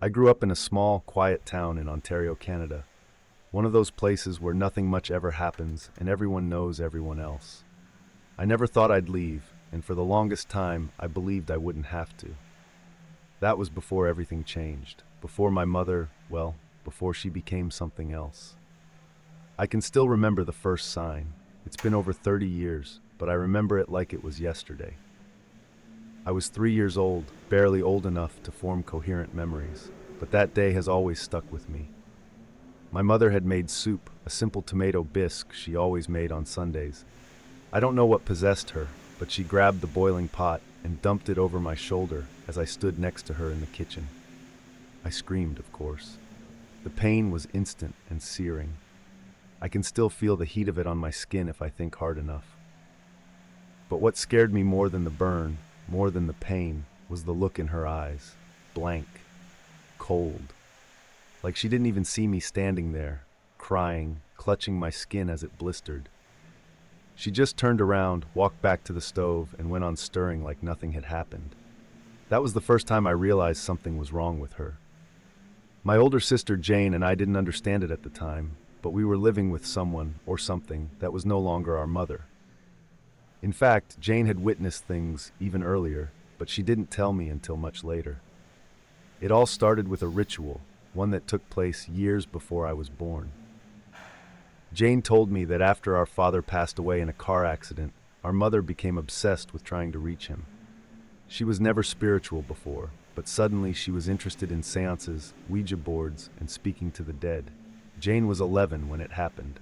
I grew up in a small, quiet town in Ontario, Canada. One of those places where nothing much ever happens and everyone knows everyone else. I never thought I'd leave, and for the longest time, I believed I wouldn't have to. That was before everything changed. Before my mother, well, before she became something else. I can still remember the first sign. It's been over 30 years, but I remember it like it was yesterday. I was 3 years old, barely old enough to form coherent memories, but that day has always stuck with me. My mother had made soup, a simple tomato bisque she always made on Sundays. I don't know what possessed her, but she grabbed the boiling pot and dumped it over my shoulder as I stood next to her in the kitchen. I screamed, of course. The pain was instant and searing. I can still feel the heat of it on my skin if I think hard enough. But what scared me more than the burn, more than the pain, was the look in her eyes. Blank. Cold. Like she didn't even see me standing there, crying, clutching my skin as it blistered. She just turned around, walked back to the stove, and went on stirring like nothing had happened. That was the first time I realized something was wrong with her. My older sister Jane and I didn't understand it at the time, but we were living with someone, or something, that was no longer our mother. In fact, Jane had witnessed things even earlier, but she didn't tell me until much later. It all started with a ritual, one that took place years before I was born. Jane told me that after our father passed away in a car accident, our mother became obsessed with trying to reach him. She was never spiritual before, but suddenly she was interested in seances, Ouija boards, and speaking to the dead. Jane was 11 when it happened.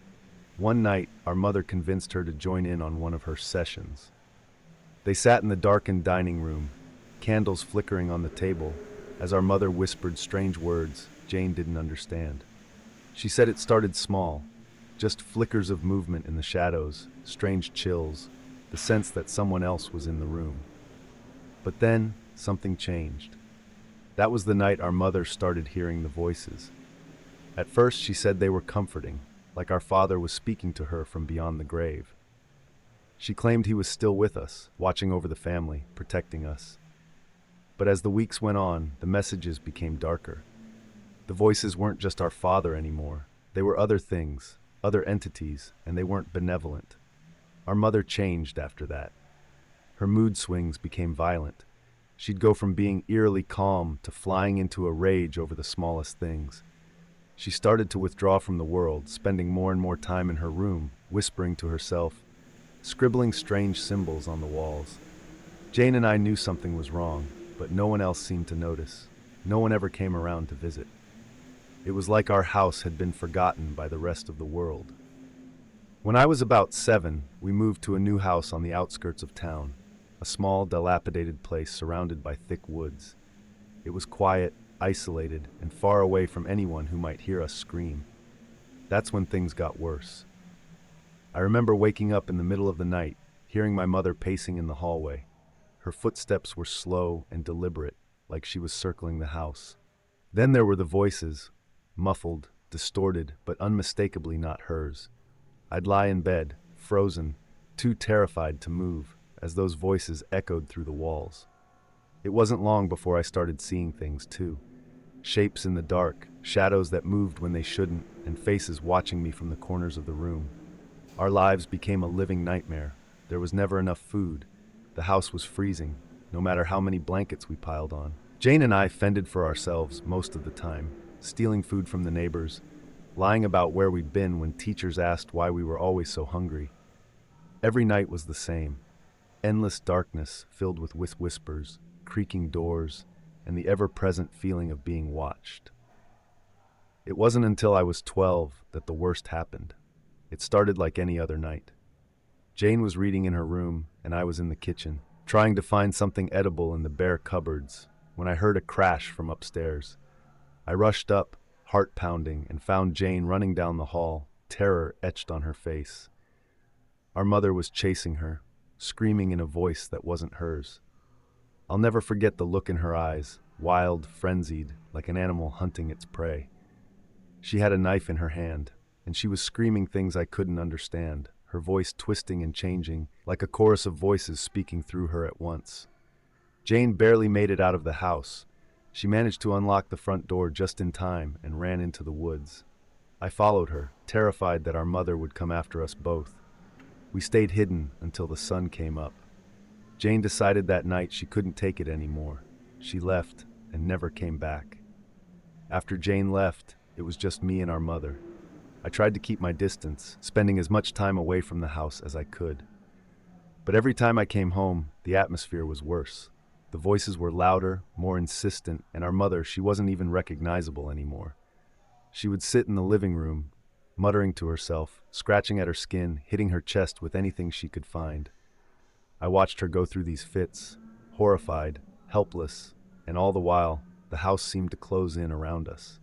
One night, our mother convinced her to join in on one of her sessions. They sat in the darkened dining room, candles flickering on the table, as our mother whispered strange words Jane didn't understand. She said it started small, just flickers of movement in the shadows, strange chills, the sense that someone else was in the room. But then, something changed. That was the night our mother started hearing the voices. At first, she said they were comforting, like our father was speaking to her from beyond the grave. She claimed he was still with us, watching over the family, protecting us. But as the weeks went on, the messages became darker. The voices weren't just our father anymore. They were other things, other entities, and they weren't benevolent. Our mother changed after that. Her mood swings became violent. She'd go from being eerily calm to flying into a rage over the smallest things. She started to withdraw from the world, spending more and more time in her room, whispering to herself, scribbling strange symbols on the walls. Jane and I knew something was wrong, but no one else seemed to notice. No one ever came around to visit. It was like our house had been forgotten by the rest of the world. When I was about 7, we moved to a new house on the outskirts of town, a small, dilapidated place surrounded by thick woods. It was quiet, isolated, and far away from anyone who might hear us scream. That's when things got worse. I remember waking up in the middle of the night, hearing my mother pacing in the hallway. Her footsteps were slow and deliberate, like she was circling the house. Then there were the voices, muffled, distorted, but unmistakably not hers. I'd lie in bed, frozen, too terrified to move, as those voices echoed through the walls. It wasn't long before I started seeing things, too. Shapes in the dark, shadows that moved when they shouldn't, and faces watching me from the corners of the room. Our lives became a living nightmare. There was never enough food. The house was freezing, no matter how many blankets we piled on. Jane and I fended for ourselves most of the time, stealing food from the neighbors, lying about where we'd been when teachers asked why we were always so hungry. Every night was the same. Endless darkness filled with whispers, creaking doors, and the ever-present feeling of being watched. It wasn't until I was 12 that the worst happened. It started like any other night. Jane was reading in her room, and I was in the kitchen, trying to find something edible in the bare cupboards, when I heard a crash from upstairs. I rushed up, heart pounding, and found Jane running down the hall, terror etched on her face. Our mother was chasing her, screaming in a voice that wasn't hers. I'll never forget the look in her eyes, wild, frenzied, like an animal hunting its prey. She had a knife in her hand, and she was screaming things I couldn't understand, her voice twisting and changing, like a chorus of voices speaking through her at once. Jane barely made it out of the house, She managed to unlock the front door just in time and ran into the woods. I followed her, terrified that our mother would come after us both. We stayed hidden until the sun came up. Jane decided that night she couldn't take it anymore. She left and never came back. After Jane left, it was just me and our mother. I tried to keep my distance, spending as much time away from the house as I could. But every time I came home, the atmosphere was worse. The voices were louder, more insistent, and our mother, she wasn't even recognizable anymore. She would sit in the living room, muttering to herself, scratching at her skin, hitting her chest with anything she could find. I watched her go through these fits, horrified, helpless, and all the while, the house seemed to close in around us.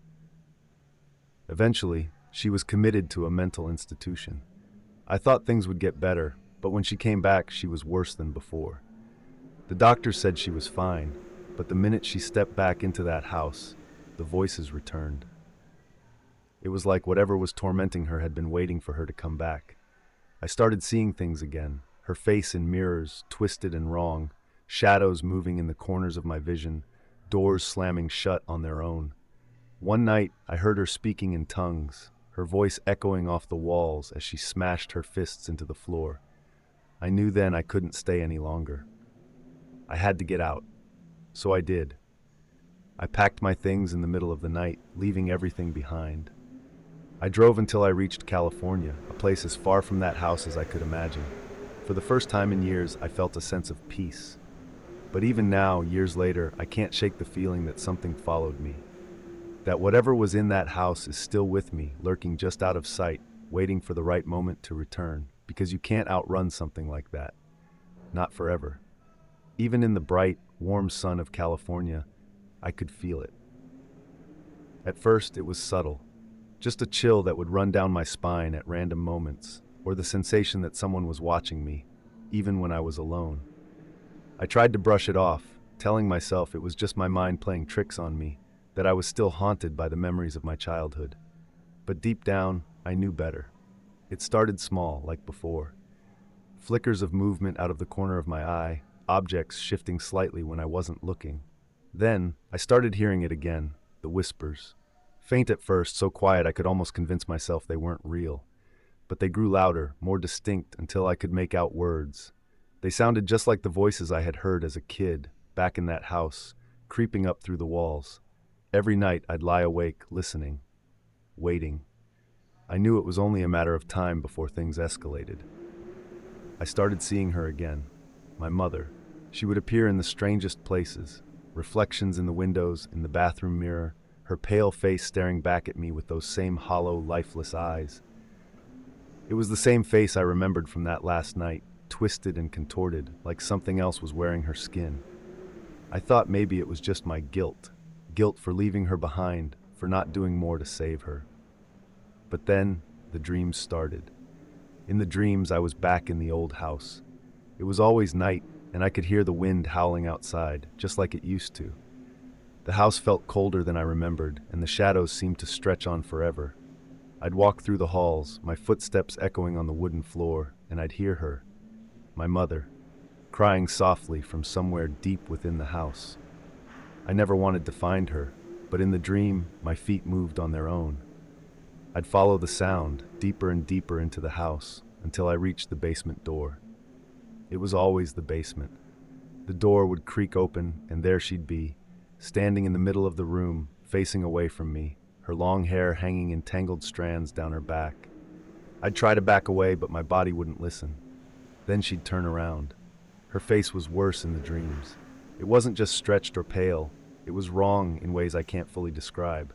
Eventually, she was committed to a mental institution. I thought things would get better, but when she came back, she was worse than before. The doctor said she was fine, but the minute she stepped back into that house, the voices returned. It was like whatever was tormenting her had been waiting for her to come back. I started seeing things again, her face in mirrors, twisted and wrong, shadows moving in the corners of my vision, doors slamming shut on their own. One night, I heard her speaking in tongues, her voice echoing off the walls as she smashed her fists into the floor. I knew then I couldn't stay any longer. I had to get out. So I did. I packed my things in the middle of the night, leaving everything behind. I drove until I reached California, a place as far from that house as I could imagine. For the first time in years, I felt a sense of peace. But even now, years later, I can't shake the feeling that something followed me. That whatever was in that house is still with me, lurking just out of sight, waiting for the right moment to return, because you can't outrun something like that. Not forever. Even in the bright, warm sun of California, I could feel it. At first, it was subtle. Just a chill that would run down my spine at random moments, or the sensation that someone was watching me, even when I was alone. I tried to brush it off, telling myself it was just my mind playing tricks on me, that I was still haunted by the memories of my childhood. But deep down, I knew better. It started small, like before. Flickers of movement out of the corner of my eye, objects shifting slightly when I wasn't looking. Then, I started hearing it again, the whispers. Faint at first, so quiet I could almost convince myself they weren't real. But they grew louder, more distinct, until I could make out words. They sounded just like the voices I had heard as a kid, back in that house, creeping up through the walls. Every night I'd lie awake, listening, waiting. I knew it was only a matter of time before things escalated. I started seeing her again, my mother. She would appear in the strangest places, reflections in the windows, in the bathroom mirror, her pale face staring back at me with those same hollow, lifeless eyes. It was the same face I remembered from that last night, twisted and contorted, like something else was wearing her skin. I thought maybe it was just my guilt for leaving her behind, for not doing more to save her. But then, the dreams started. In the dreams, I was back in the old house. It was always night, and I could hear the wind howling outside, just like it used to. The house felt colder than I remembered, and the shadows seemed to stretch on forever. I'd walk through the halls, my footsteps echoing on the wooden floor, and I'd hear her, my mother, crying softly from somewhere deep within the house. I never wanted to find her, but in the dream, my feet moved on their own. I'd follow the sound, deeper and deeper into the house, until I reached the basement door. It was always the basement. The door would creak open, and there she'd be, standing in the middle of the room, facing away from me, her long hair hanging in tangled strands down her back. I'd try to back away, but my body wouldn't listen. Then she'd turn around. Her face was worse in the dreams. It wasn't just stretched or pale, it was wrong in ways I can't fully describe.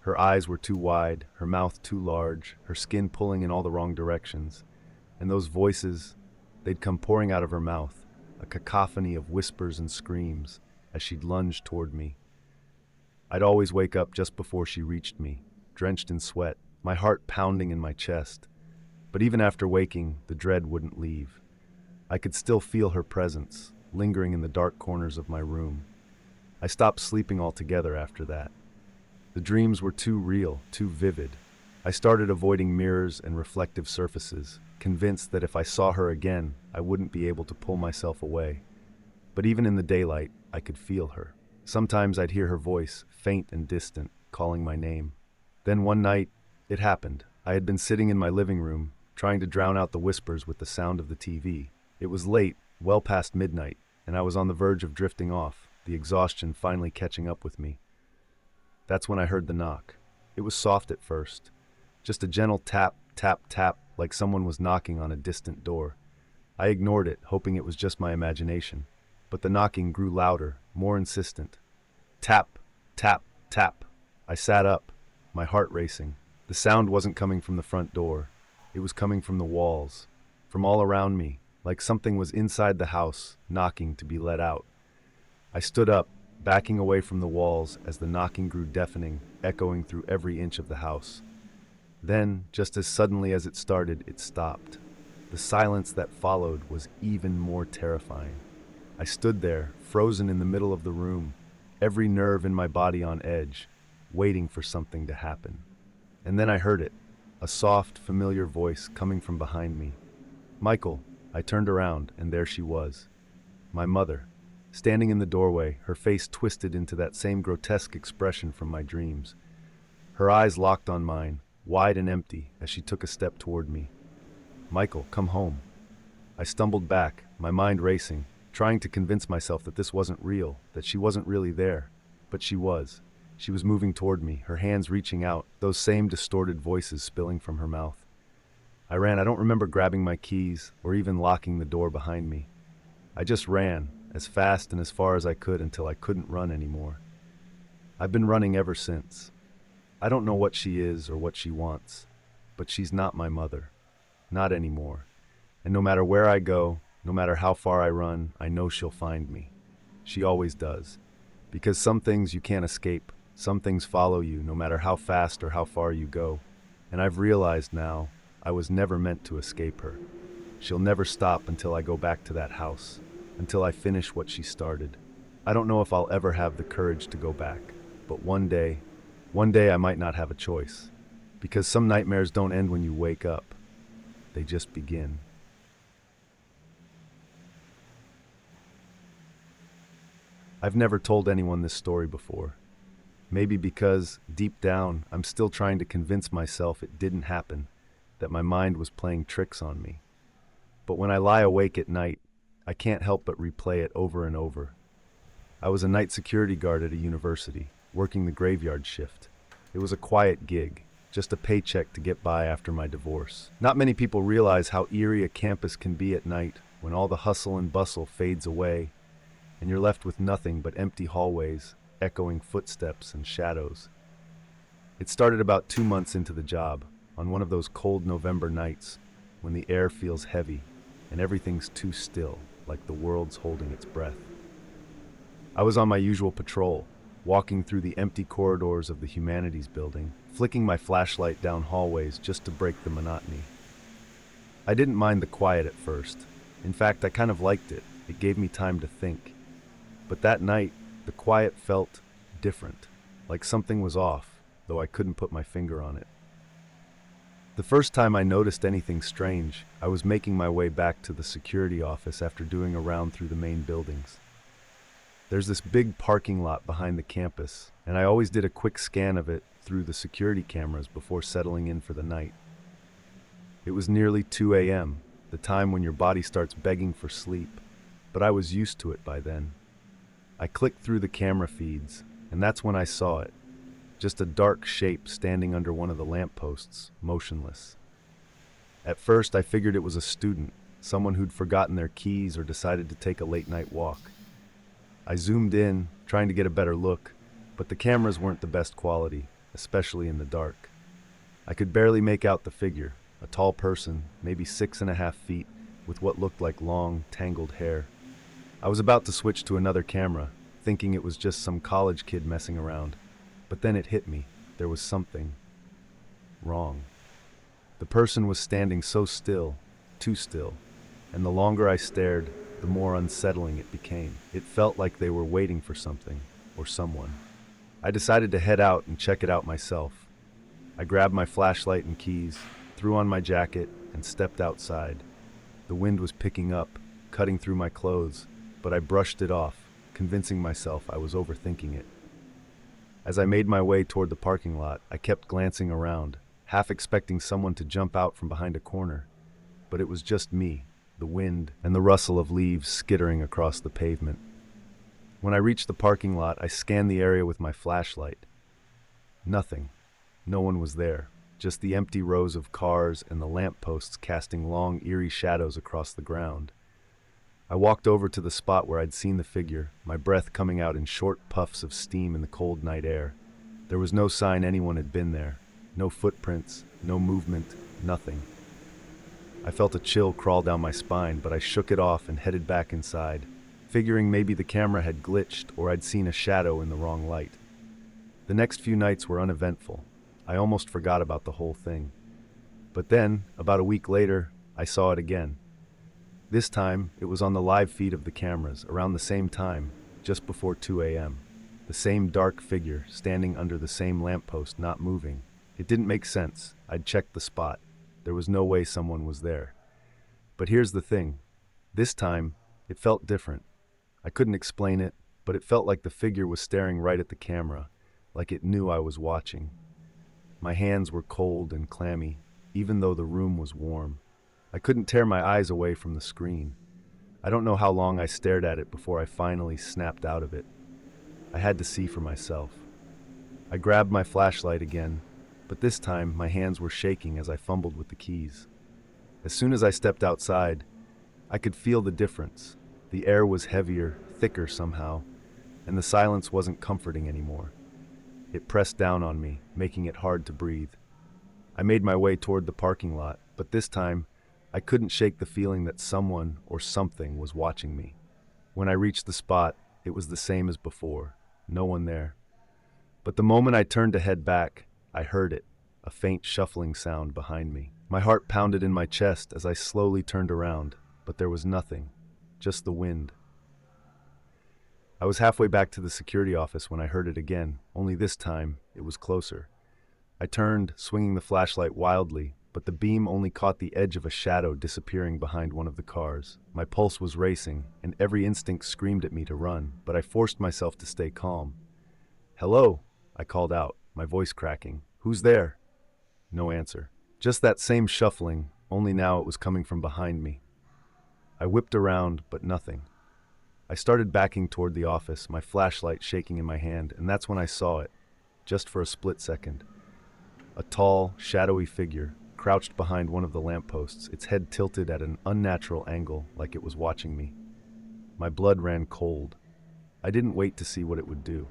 Her eyes were too wide, her mouth too large, her skin pulling in all the wrong directions. And those voices, they'd come pouring out of her mouth, a cacophony of whispers and screams, as she'd lunge toward me. I'd always wake up just before she reached me, drenched in sweat, my heart pounding in my chest. But even after waking, the dread wouldn't leave. I could still feel her presence, lingering in the dark corners of my room. I stopped sleeping altogether after that. The dreams were too real, too vivid. I started avoiding mirrors and reflective surfaces, convinced that if I saw her again, I wouldn't be able to pull myself away. But even in the daylight, I could feel her. Sometimes I'd hear her voice, faint and distant, calling my name. Then one night, it happened. I had been sitting in my living room, trying to drown out the whispers with the sound of the TV. It was late, well past midnight, and I was on the verge of drifting off, the exhaustion finally catching up with me. That's when I heard the knock. It was soft at first, just a gentle tap, tap, tap, like someone was knocking on a distant door. I ignored it, hoping it was just my imagination, but the knocking grew louder, more insistent. Tap, tap, tap. I sat up, my heart racing. The sound wasn't coming from the front door. It was coming from the walls, from all around me, like something was inside the house, knocking to be let out. I stood up, backing away from the walls as the knocking grew deafening, echoing through every inch of the house. Then, just as suddenly as it started, it stopped. The silence that followed was even more terrifying. I stood there, frozen in the middle of the room, every nerve in my body on edge, waiting for something to happen. And then I heard it, a soft, familiar voice coming from behind me. "Michael." I turned around, and there she was. My mother, standing in the doorway, her face twisted into that same grotesque expression from my dreams. Her eyes locked on mine, wide and empty, as she took a step toward me. "Michael, come home." I stumbled back, my mind racing, trying to convince myself that this wasn't real, that she wasn't really there. But she was. She was moving toward me, her hands reaching out, those same distorted voices spilling from her mouth. I ran. I don't remember grabbing my keys or even locking the door behind me. I just ran, as fast and as far as I could until I couldn't run anymore. I've been running ever since. I don't know what she is or what she wants, but she's not my mother. Not anymore. And no matter where I go, no matter how far I run, I know she'll find me. She always does. Because some things you can't escape. Some things follow you, no matter how fast or how far you go. And I've realized now, I was never meant to escape her. She'll never stop until I go back to that house, until I finish what she started. I don't know if I'll ever have the courage to go back, but one day I might not have a choice. Because some nightmares don't end when you wake up. They just begin. I've never told anyone this story before. Maybe because, deep down, I'm still trying to convince myself it didn't happen, that my mind was playing tricks on me. But when I lie awake at night, I can't help but replay it over and over. I was a night security guard at a university, working the graveyard shift. It was a quiet gig, just a paycheck to get by after my divorce. Not many people realize how eerie a campus can be at night when all the hustle and bustle fades away and you're left with nothing but empty hallways, echoing footsteps and shadows. It started about 2 months into the job, on one of those cold November nights when the air feels heavy and everything's too still, like the world's holding its breath. I was on my usual patrol, walking through the empty corridors of the humanities building, flicking my flashlight down hallways just to break the monotony. I didn't mind the quiet at first. In fact, I kind of liked it. It gave me time to think. But that night, the quiet felt different, like something was off, though I couldn't put my finger on it. The first time I noticed anything strange, I was making my way back to the security office after doing a round through the main buildings. There's this big parking lot behind the campus, and I always did a quick scan of it through the security cameras before settling in for the night. It was nearly 2 a.m., the time when your body starts begging for sleep, but I was used to it by then. I clicked through the camera feeds, and that's when I saw it. Just a dark shape standing under one of the lampposts, motionless. At first, I figured it was a student, someone who'd forgotten their keys or decided to take a late-night walk. I zoomed in, trying to get a better look, but the cameras weren't the best quality, especially in the dark. I could barely make out the figure, a tall person, maybe 6.5 feet, with what looked like long, tangled hair. I was about to switch to another camera, thinking it was just some college kid messing around. But then it hit me. There was something wrong. The person was standing so still, too still, and the longer I stared, the more unsettling it became. It felt like they were waiting for something, or someone. I decided to head out and check it out myself. I grabbed my flashlight and keys, threw on my jacket, and stepped outside. The wind was picking up, cutting through my clothes, but I brushed it off, convincing myself I was overthinking it. As I made my way toward the parking lot, I kept glancing around, half expecting someone to jump out from behind a corner. But it was just me, the wind, and the rustle of leaves skittering across the pavement. When I reached the parking lot, I scanned the area with my flashlight. Nothing. No one was there. Just the empty rows of cars and the lampposts casting long, eerie shadows across the ground. I walked over to the spot where I'd seen the figure, my breath coming out in short puffs of steam in the cold night air. There was no sign anyone had been there. No footprints, no movement, nothing. I felt a chill crawl down my spine, but I shook it off and headed back inside, figuring maybe the camera had glitched or I'd seen a shadow in the wrong light. The next few nights were uneventful. I almost forgot about the whole thing. But then, about a week later, I saw it again. This time, it was on the live feed of the cameras, around the same time, just before 2 a.m. The same dark figure, standing under the same lamppost, not moving. It didn't make sense. I'd checked the spot. There was no way someone was there. But here's the thing. This time, it felt different. I couldn't explain it, but it felt like the figure was staring right at the camera, like it knew I was watching. My hands were cold and clammy, even though the room was warm. I couldn't tear my eyes away from the screen. I don't know how long I stared at it before I finally snapped out of it. I had to see for myself. I grabbed my flashlight again, but this time my hands were shaking as I fumbled with the keys. As soon as I stepped outside, I could feel the difference. The air was heavier, thicker somehow, and the silence wasn't comforting anymore. It pressed down on me, making it hard to breathe. I made my way toward the parking lot, but this time, I couldn't shake the feeling that someone or something was watching me. When I reached the spot, it was the same as before. No one there. But the moment I turned to head back, I heard it, a faint shuffling sound behind me. My heart pounded in my chest as I slowly turned around, but there was nothing, just the wind. I was halfway back to the security office when I heard it again, only this time it was closer. I turned, swinging the flashlight wildly, but the beam only caught the edge of a shadow disappearing behind one of the cars. My pulse was racing, and every instinct screamed at me to run, but I forced myself to stay calm. "Hello," I called out, my voice cracking. "Who's there?" No answer. Just that same shuffling, only now it was coming from behind me. I whipped around, but nothing. I started backing toward the office, my flashlight shaking in my hand, and that's when I saw it, just for a split second. A tall, shadowy figure, crouched behind one of the lampposts, its head tilted at an unnatural angle, like it was watching me. My blood ran cold. I didn't wait to see what it would do.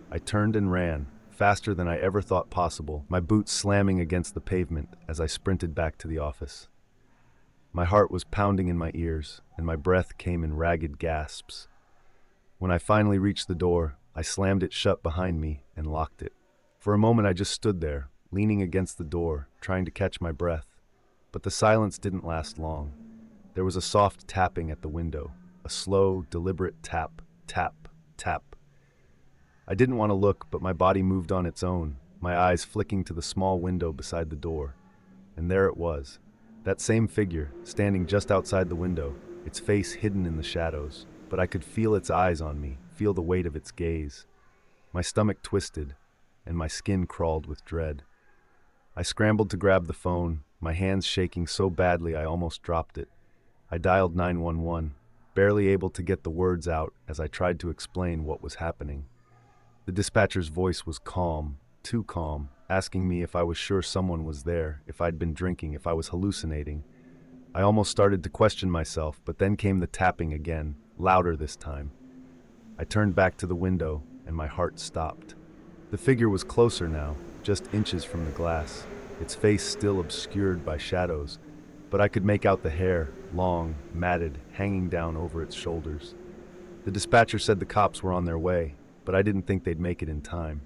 I turned and ran, faster than I ever thought possible, my boots slamming against the pavement as I sprinted back to the office. My heart was pounding in my ears, and my breath came in ragged gasps. When I finally reached the door, I slammed it shut behind me and locked it. For a moment I just stood there, leaning against the door, trying to catch my breath. But the silence didn't last long. There was a soft tapping at the window, a slow, deliberate tap, tap, tap. I didn't want to look, but my body moved on its own, my eyes flicking to the small window beside the door. And there it was, that same figure, standing just outside the window, its face hidden in the shadows. But I could feel its eyes on me, feel the weight of its gaze. My stomach twisted, and my skin crawled with dread. I scrambled to grab the phone, my hands shaking so badly I almost dropped it. I dialed 911, barely able to get the words out as I tried to explain what was happening. The dispatcher's voice was calm, too calm, asking me if I was sure someone was there, if I'd been drinking, if I was hallucinating. I almost started to question myself, but then came the tapping again, louder this time. I turned back to the window, and my heart stopped. The figure was closer now, just inches from the glass, its face still obscured by shadows, but I could make out the hair, long, matted, hanging down over its shoulders. The dispatcher said the cops were on their way, but I didn't think they'd make it in time.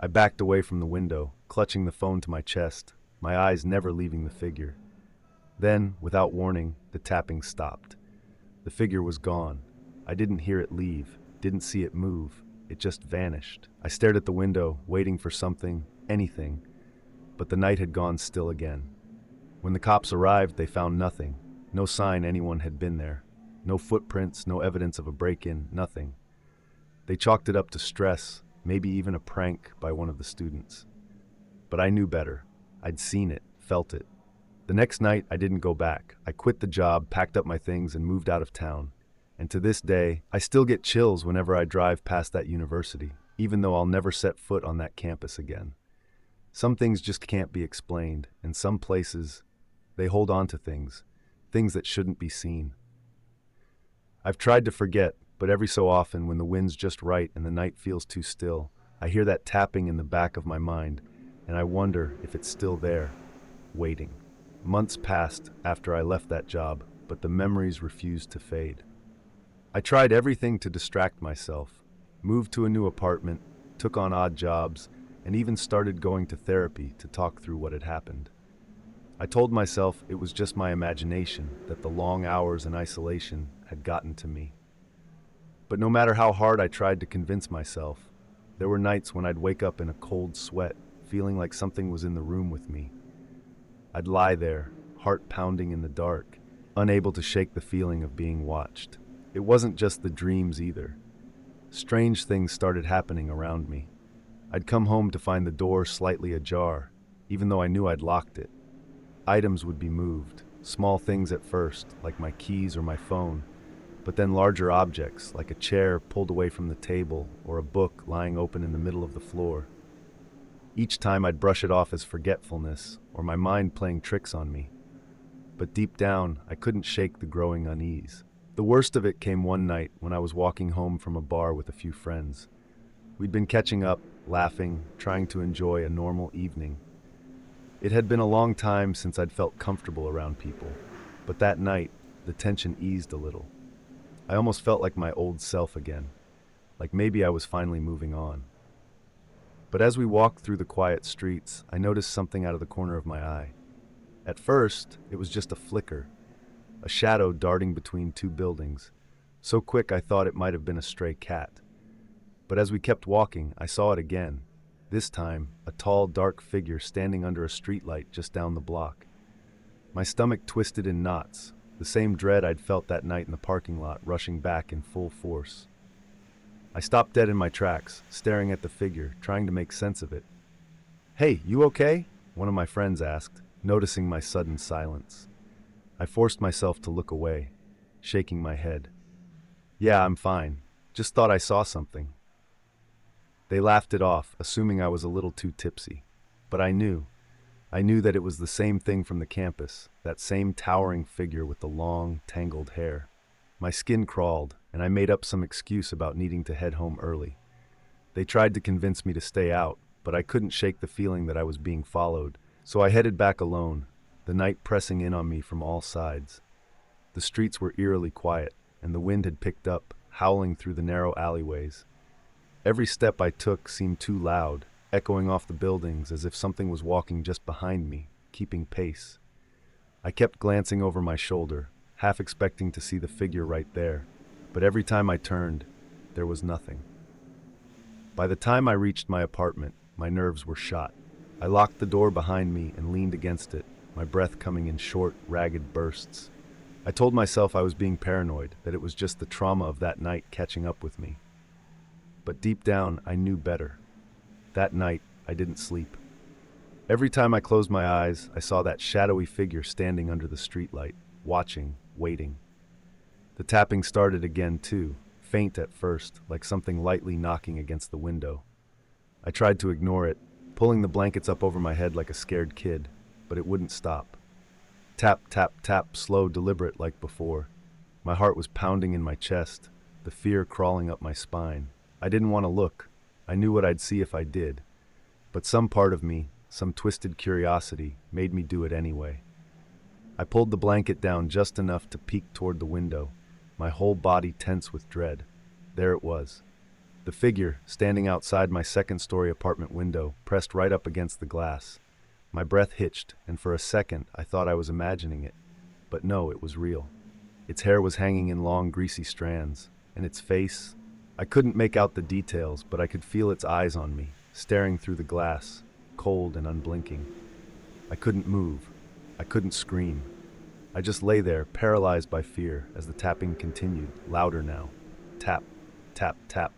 I backed away from the window, clutching the phone to my chest, my eyes never leaving the figure. Then, without warning, the tapping stopped. The figure was gone. I didn't hear it leave, didn't see it move. It just vanished. I stared at the window, waiting for something, anything, but the night had gone still again. When the cops arrived, they found nothing, no sign anyone had been there. No footprints, no evidence of a break-in, nothing. They chalked it up to stress, maybe even a prank by one of the students. But I knew better. I'd seen it, felt it. The next night, I didn't go back. I quit the job, packed up my things, and moved out of town. And to this day, I still get chills whenever I drive past that university, even though I'll never set foot on that campus again. Some things just can't be explained, and some places, they hold on to things that shouldn't be seen. I've tried to forget, but every so often, when the wind's just right and the night feels too still, I hear that tapping in the back of my mind, and I wonder if it's still there, waiting. Months passed after I left that job, but the memories refused to fade. I tried everything to distract myself, moved to a new apartment, took on odd jobs, and even started going to therapy to talk through what had happened. I told myself it was just my imagination, that the long hours in isolation had gotten to me. But no matter how hard I tried to convince myself, there were nights when I'd wake up in a cold sweat, feeling like something was in the room with me. I'd lie there, heart pounding in the dark, unable to shake the feeling of being watched. It wasn't just the dreams either. Strange things started happening around me. I'd come home to find the door slightly ajar, even though I knew I'd locked it. Items would be moved, small things at first, like my keys or my phone, but then larger objects, like a chair pulled away from the table or a book lying open in the middle of the floor. Each time I'd brush it off as forgetfulness or my mind playing tricks on me. But deep down, I couldn't shake the growing unease. The worst of it came one night when I was walking home from a bar with a few friends. We'd been catching up, laughing, trying to enjoy a normal evening. It had been a long time since I'd felt comfortable around people, but that night, the tension eased a little. I almost felt like my old self again, like maybe I was finally moving on. But as we walked through the quiet streets, I noticed something out of the corner of my eye. At first, it was just a flicker, a shadow darting between two buildings, so quick I thought it might have been a stray cat. But as we kept walking, I saw it again. This time, a tall, dark figure standing under a streetlight just down the block. My stomach twisted in knots, the same dread I'd felt that night in the parking lot rushing back in full force. I stopped dead in my tracks, staring at the figure, trying to make sense of it. "Hey, you okay?" one of my friends asked, noticing my sudden silence. I forced myself to look away, shaking my head. "Yeah, I'm fine. Just thought I saw something." They laughed it off, assuming I was a little too tipsy. But I knew that it was the same thing from the campus, that same towering figure with the long, tangled hair. My skin crawled, and I made up some excuse about needing to head home early. They tried to convince me to stay out, but I couldn't shake the feeling that I was being followed, so I headed back alone, the night pressing in on me from all sides. The streets were eerily quiet, and the wind had picked up, howling through the narrow alleyways. Every step I took seemed too loud, echoing off the buildings as if something was walking just behind me, keeping pace. I kept glancing over my shoulder, half expecting to see the figure right there, but every time I turned, there was nothing. By the time I reached my apartment, my nerves were shot. I locked the door behind me and leaned against it, my breath coming in short, ragged bursts. I told myself I was being paranoid, that it was just the trauma of that night catching up with me. But deep down, I knew better. That night, I didn't sleep. Every time I closed my eyes, I saw that shadowy figure standing under the streetlight, watching, waiting. The tapping started again, too, faint at first, like something lightly knocking against the window. I tried to ignore it, pulling the blankets up over my head like a scared kid, but it wouldn't stop. Tap, tap, tap, slow, deliberate like before. My heart was pounding in my chest, the fear crawling up my spine. I didn't want to look. I knew what I'd see if I did. But some part of me, some twisted curiosity, made me do it anyway. I pulled the blanket down just enough to peek toward the window, my whole body tense with dread. There it was. The figure, standing outside my second-story apartment window, pressed right up against the glass. My breath hitched, and for a second I thought I was imagining it. But no, it was real. Its hair was hanging in long, greasy strands, and its face... I couldn't make out the details, but I could feel its eyes on me, staring through the glass, cold and unblinking. I couldn't move. I couldn't scream. I just lay there, paralyzed by fear, as the tapping continued, louder now. Tap, tap, tap.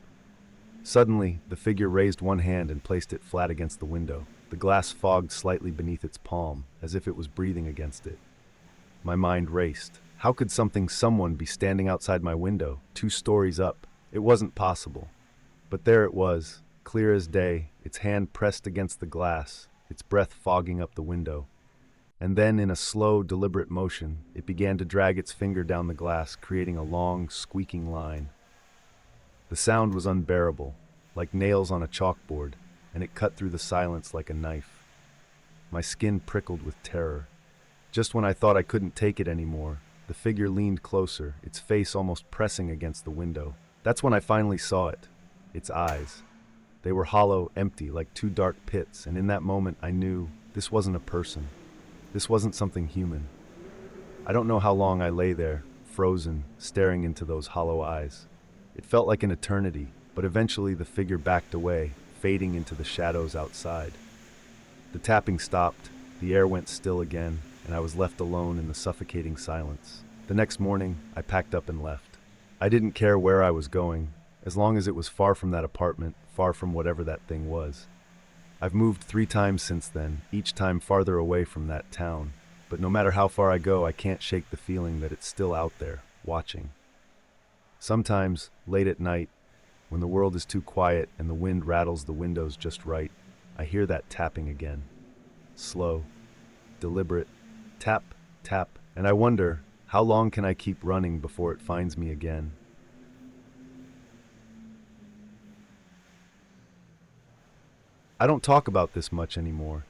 Suddenly, the figure raised one hand and placed it flat against the window. The glass fogged slightly beneath its palm, as if it was breathing against it. My mind raced. How could someone be standing outside my window, 2 stories up? It wasn't possible. But there it was, clear as day, its hand pressed against the glass, its breath fogging up the window. And then, in a slow, deliberate motion, it began to drag its finger down the glass, creating a long, squeaking line. The sound was unbearable, like nails on a chalkboard, and it cut through the silence like a knife. My skin prickled with terror. Just when I thought I couldn't take it anymore, the figure leaned closer, its face almost pressing against the window. That's when I finally saw it. Its eyes. They were hollow, empty, like 2 dark pits, and in that moment I knew this wasn't a person. This wasn't something human. I don't know how long I lay there, frozen, staring into those hollow eyes. It felt like an eternity, but eventually the figure backed away, fading into the shadows outside. The tapping stopped, the air went still again, and I was left alone in the suffocating silence. The next morning, I packed up and left. I didn't care where I was going, as long as it was far from that apartment, far from whatever that thing was. I've moved 3 times since then, each time farther away from that town, but no matter how far I go, I can't shake the feeling that it's still out there, watching. Sometimes, late at night, when the world is too quiet and the wind rattles the windows just right, I hear that tapping again. Slow, deliberate, tap, tap, and I wonder, how long can I keep running before it finds me again? I don't talk about this much anymore.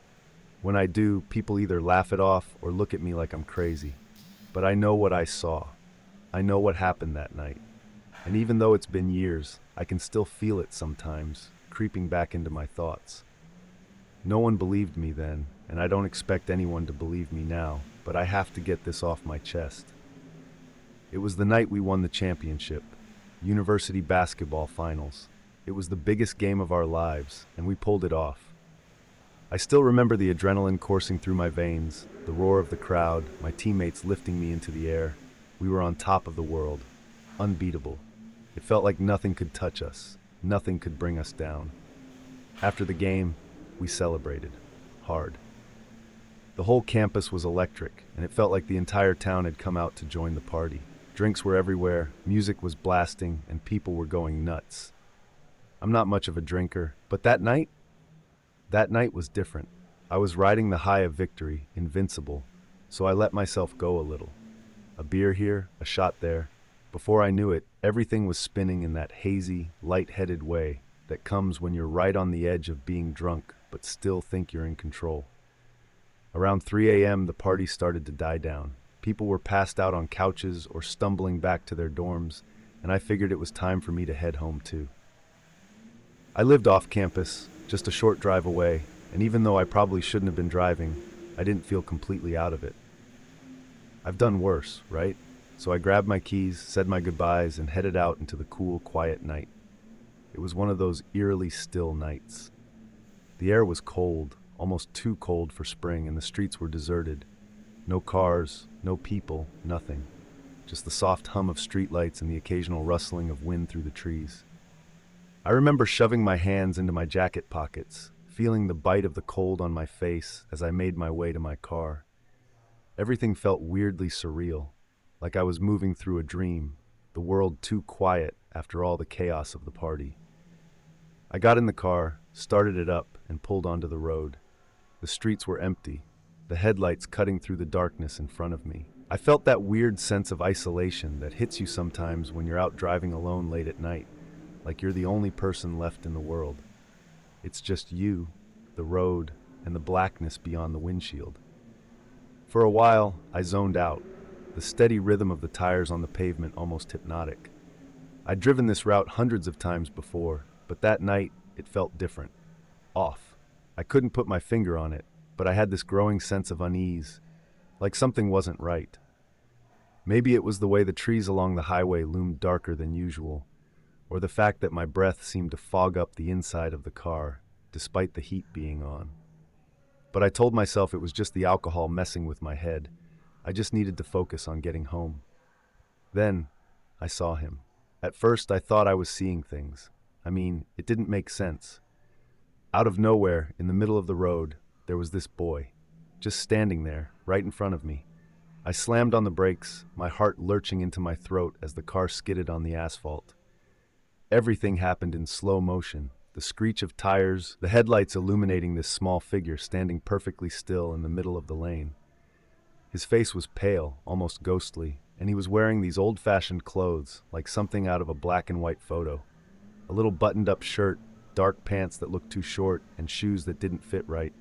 When I do, people either laugh it off or look at me like I'm crazy. But I know what I saw. I know what happened that night. And even though it's been years, I can still feel it sometimes, creeping back into my thoughts. No one believed me then, and I don't expect anyone to believe me now, but I have to get this off my chest. It was the night we won the championship, university basketball finals. It was the biggest game of our lives, and we pulled it off. I still remember the adrenaline coursing through my veins, the roar of the crowd, my teammates lifting me into the air. We were on top of the world, unbeatable. It felt like nothing could touch us, nothing could bring us down. After the game, we celebrated, hard. The whole campus was electric, and it felt like the entire town had come out to join the party. Drinks were everywhere, music was blasting, and people were going nuts. I'm not much of a drinker, but that night was different. I was riding the high of victory, invincible, so I let myself go a little. A beer here, a shot there. Before I knew it, everything was spinning in that hazy, light-headed way that comes when you're right on the edge of being drunk, but still think you're in control. Around 3 a.m., the party started to die down. People were passed out on couches or stumbling back to their dorms, and I figured it was time for me to head home too. I lived off campus, just a short drive away, and even though I probably shouldn't have been driving, I didn't feel completely out of it. I've done worse, right? So I grabbed my keys, said my goodbyes, and headed out into the cool, quiet night. It was one of those eerily still nights. The air was cold, almost too cold for spring, and the streets were deserted. No cars, no people, nothing. Just the soft hum of streetlights and the occasional rustling of wind through the trees. I remember shoving my hands into my jacket pockets, feeling the bite of the cold on my face as I made my way to my car. Everything felt weirdly surreal, like I was moving through a dream, the world too quiet after all the chaos of the party. I got in the car, started it up, and pulled onto the road. The streets were empty, the headlights cutting through the darkness in front of me. I felt that weird sense of isolation that hits you sometimes when you're out driving alone late at night, like you're the only person left in the world. It's just you, the road, and the blackness beyond the windshield. For a while, I zoned out, the steady rhythm of the tires on the pavement almost hypnotic. I'd driven this route hundreds of times before, but that night, it felt different. Off. I couldn't put my finger on it, but I had this growing sense of unease, like something wasn't right. Maybe it was the way the trees along the highway loomed darker than usual, or the fact that my breath seemed to fog up the inside of the car, despite the heat being on. But I told myself it was just the alcohol messing with my head. I just needed to focus on getting home. Then, I saw him. At first, I thought I was seeing things. I mean, it didn't make sense. Out of nowhere, in the middle of the road, there was this boy, just standing there, right in front of me. I slammed on the brakes, my heart lurching into my throat as the car skidded on the asphalt. Everything happened in slow motion. The screech of tires, the headlights illuminating this small figure standing perfectly still in the middle of the lane. His face was pale, almost ghostly, and he was wearing these old-fashioned clothes, like something out of a black and white photo. A little buttoned-up shirt, dark pants that looked too short, and shoes that didn't fit right.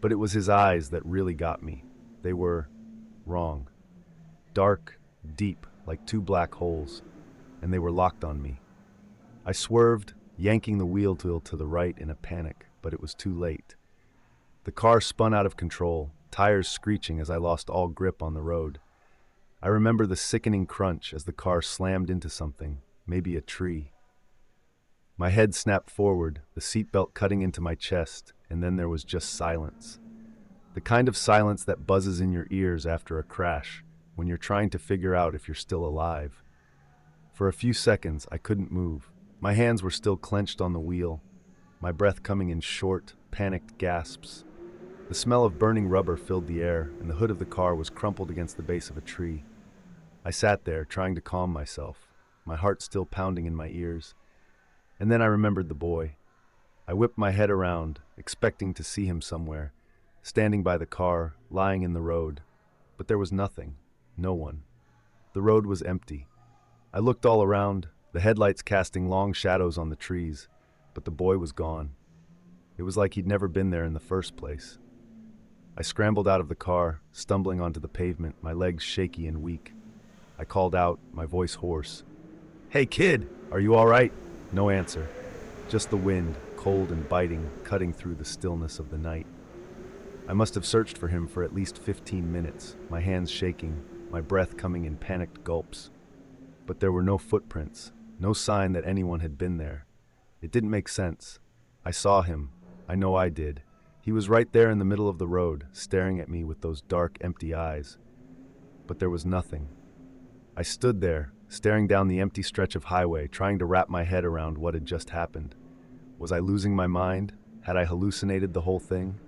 But it was his eyes that really got me. They were wrong. Dark, deep, like two black holes, and they were locked on me. I swerved, yanking the wheel to the right in a panic, but it was too late. The car spun out of control, tires screeching as I lost all grip on the road. I remember the sickening crunch as the car slammed into something, maybe a tree. My head snapped forward, the seatbelt cutting into my chest, and then there was just silence. The kind of silence that buzzes in your ears after a crash, when you're trying to figure out if you're still alive. For a few seconds, I couldn't move. My hands were still clenched on the wheel, my breath coming in short, panicked gasps. The smell of burning rubber filled the air, and the hood of the car was crumpled against the base of a tree. I sat there, trying to calm myself, my heart still pounding in my ears. And then I remembered the boy. I whipped my head around, expecting to see him somewhere, standing by the car, lying in the road. But there was nothing, no one. The road was empty. I looked all around, the headlights casting long shadows on the trees, but the boy was gone. It was like he'd never been there in the first place. I scrambled out of the car, stumbling onto the pavement, my legs shaky and weak. I called out, my voice hoarse. "Hey kid, are you all right?" No answer. Just the wind, cold and biting, cutting through the stillness of the night. I must have searched for him for at least 15 minutes, my hands shaking, my breath coming in panicked gulps. But there were no footprints, no sign that anyone had been there. It didn't make sense. I saw him. I know I did. He was right there in the middle of the road, staring at me with those dark, empty eyes. But there was nothing. I stood there, staring down the empty stretch of highway, trying to wrap my head around what had just happened. Was I losing my mind? Had I hallucinated the whole thing?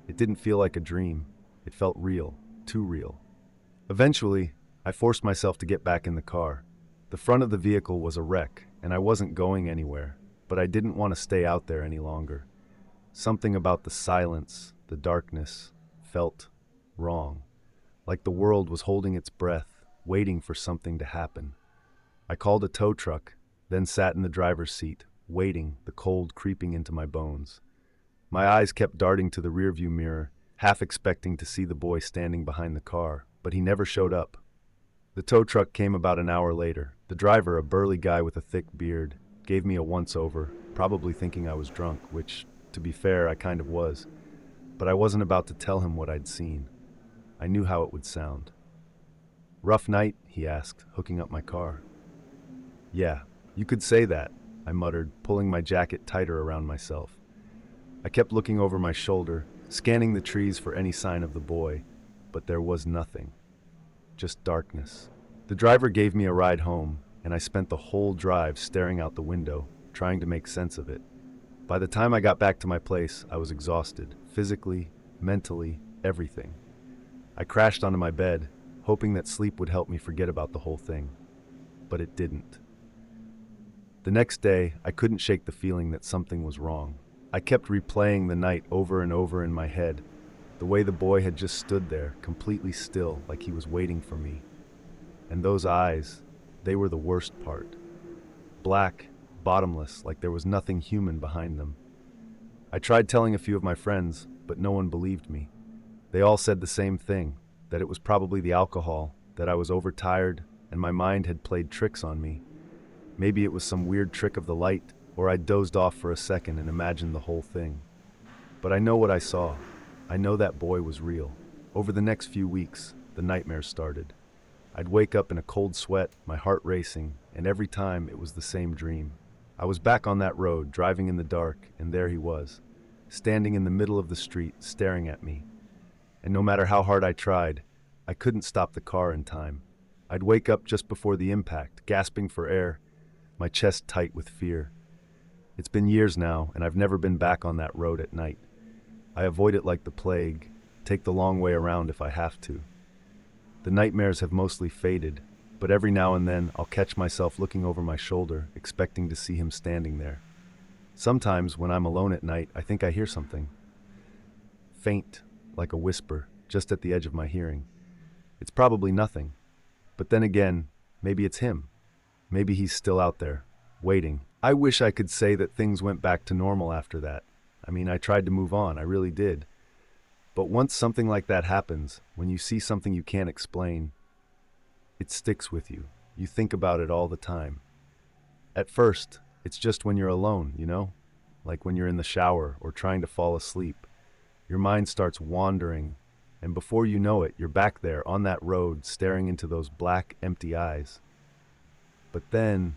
It didn't feel like a dream. It felt real, too real. Eventually, I forced myself to get back in the car. The front of the vehicle was a wreck, and I wasn't going anywhere, but I didn't want to stay out there any longer. Something about the silence, the darkness, felt wrong, like the world was holding its breath, waiting for something to happen. I called a tow truck, then sat in the driver's seat, waiting, the cold creeping into my bones. My eyes kept darting to the rearview mirror, half expecting to see the boy standing behind the car, but he never showed up. The tow truck came about an hour later. The driver, a burly guy with a thick beard, gave me a once-over, probably thinking I was drunk, which, to be fair, I kind of was. But I wasn't about to tell him what I'd seen. I knew how it would sound. "Rough night?" he asked, hooking up my car. "Yeah, you could say that," I muttered, pulling my jacket tighter around myself. I kept looking over my shoulder, scanning the trees for any sign of the boy, but there was nothing. Just darkness. The driver gave me a ride home, and I spent the whole drive staring out the window, trying to make sense of it. By the time I got back to my place, I was exhausted, physically, mentally, everything. I crashed onto my bed, hoping that sleep would help me forget about the whole thing. But it didn't. The next day, I couldn't shake the feeling that something was wrong. I kept replaying the night over and over in my head, the way the boy had just stood there, completely still, like he was waiting for me. And those eyes, they were the worst part. Black, bottomless, like there was nothing human behind them. I tried telling a few of my friends, but no one believed me. They all said the same thing, that it was probably the alcohol, that I was overtired, and my mind had played tricks on me. Maybe it was some weird trick of the light, or I dozed off for a second and imagined the whole thing. But I know what I saw. I know that boy was real. Over the next few weeks, the nightmares started. I'd wake up in a cold sweat, my heart racing, and every time it was the same dream. I was back on that road, driving in the dark, and there he was, standing in the middle of the street, staring at me. And no matter how hard I tried, I couldn't stop the car in time. I'd wake up just before the impact, gasping for air, my chest tight with fear. It's been years now, and I've never been back on that road at night. I avoid it like the plague, take the long way around if I have to. The nightmares have mostly faded, but every now and then I'll catch myself looking over my shoulder, expecting to see him standing there. Sometimes, when I'm alone at night, I think I hear something. Faint, like a whisper, just at the edge of my hearing. It's probably nothing. But then again, maybe it's him. Maybe he's still out there, waiting. I wish I could say that things went back to normal after that. I tried to move on, I really did. But once something like that happens, when you see something you can't explain, it sticks with you. You think about it all the time. At first, it's just when you're alone, like when you're in the shower or trying to fall asleep. Your mind starts wandering, and before you know it, you're back there on that road staring into those black, empty eyes. But then,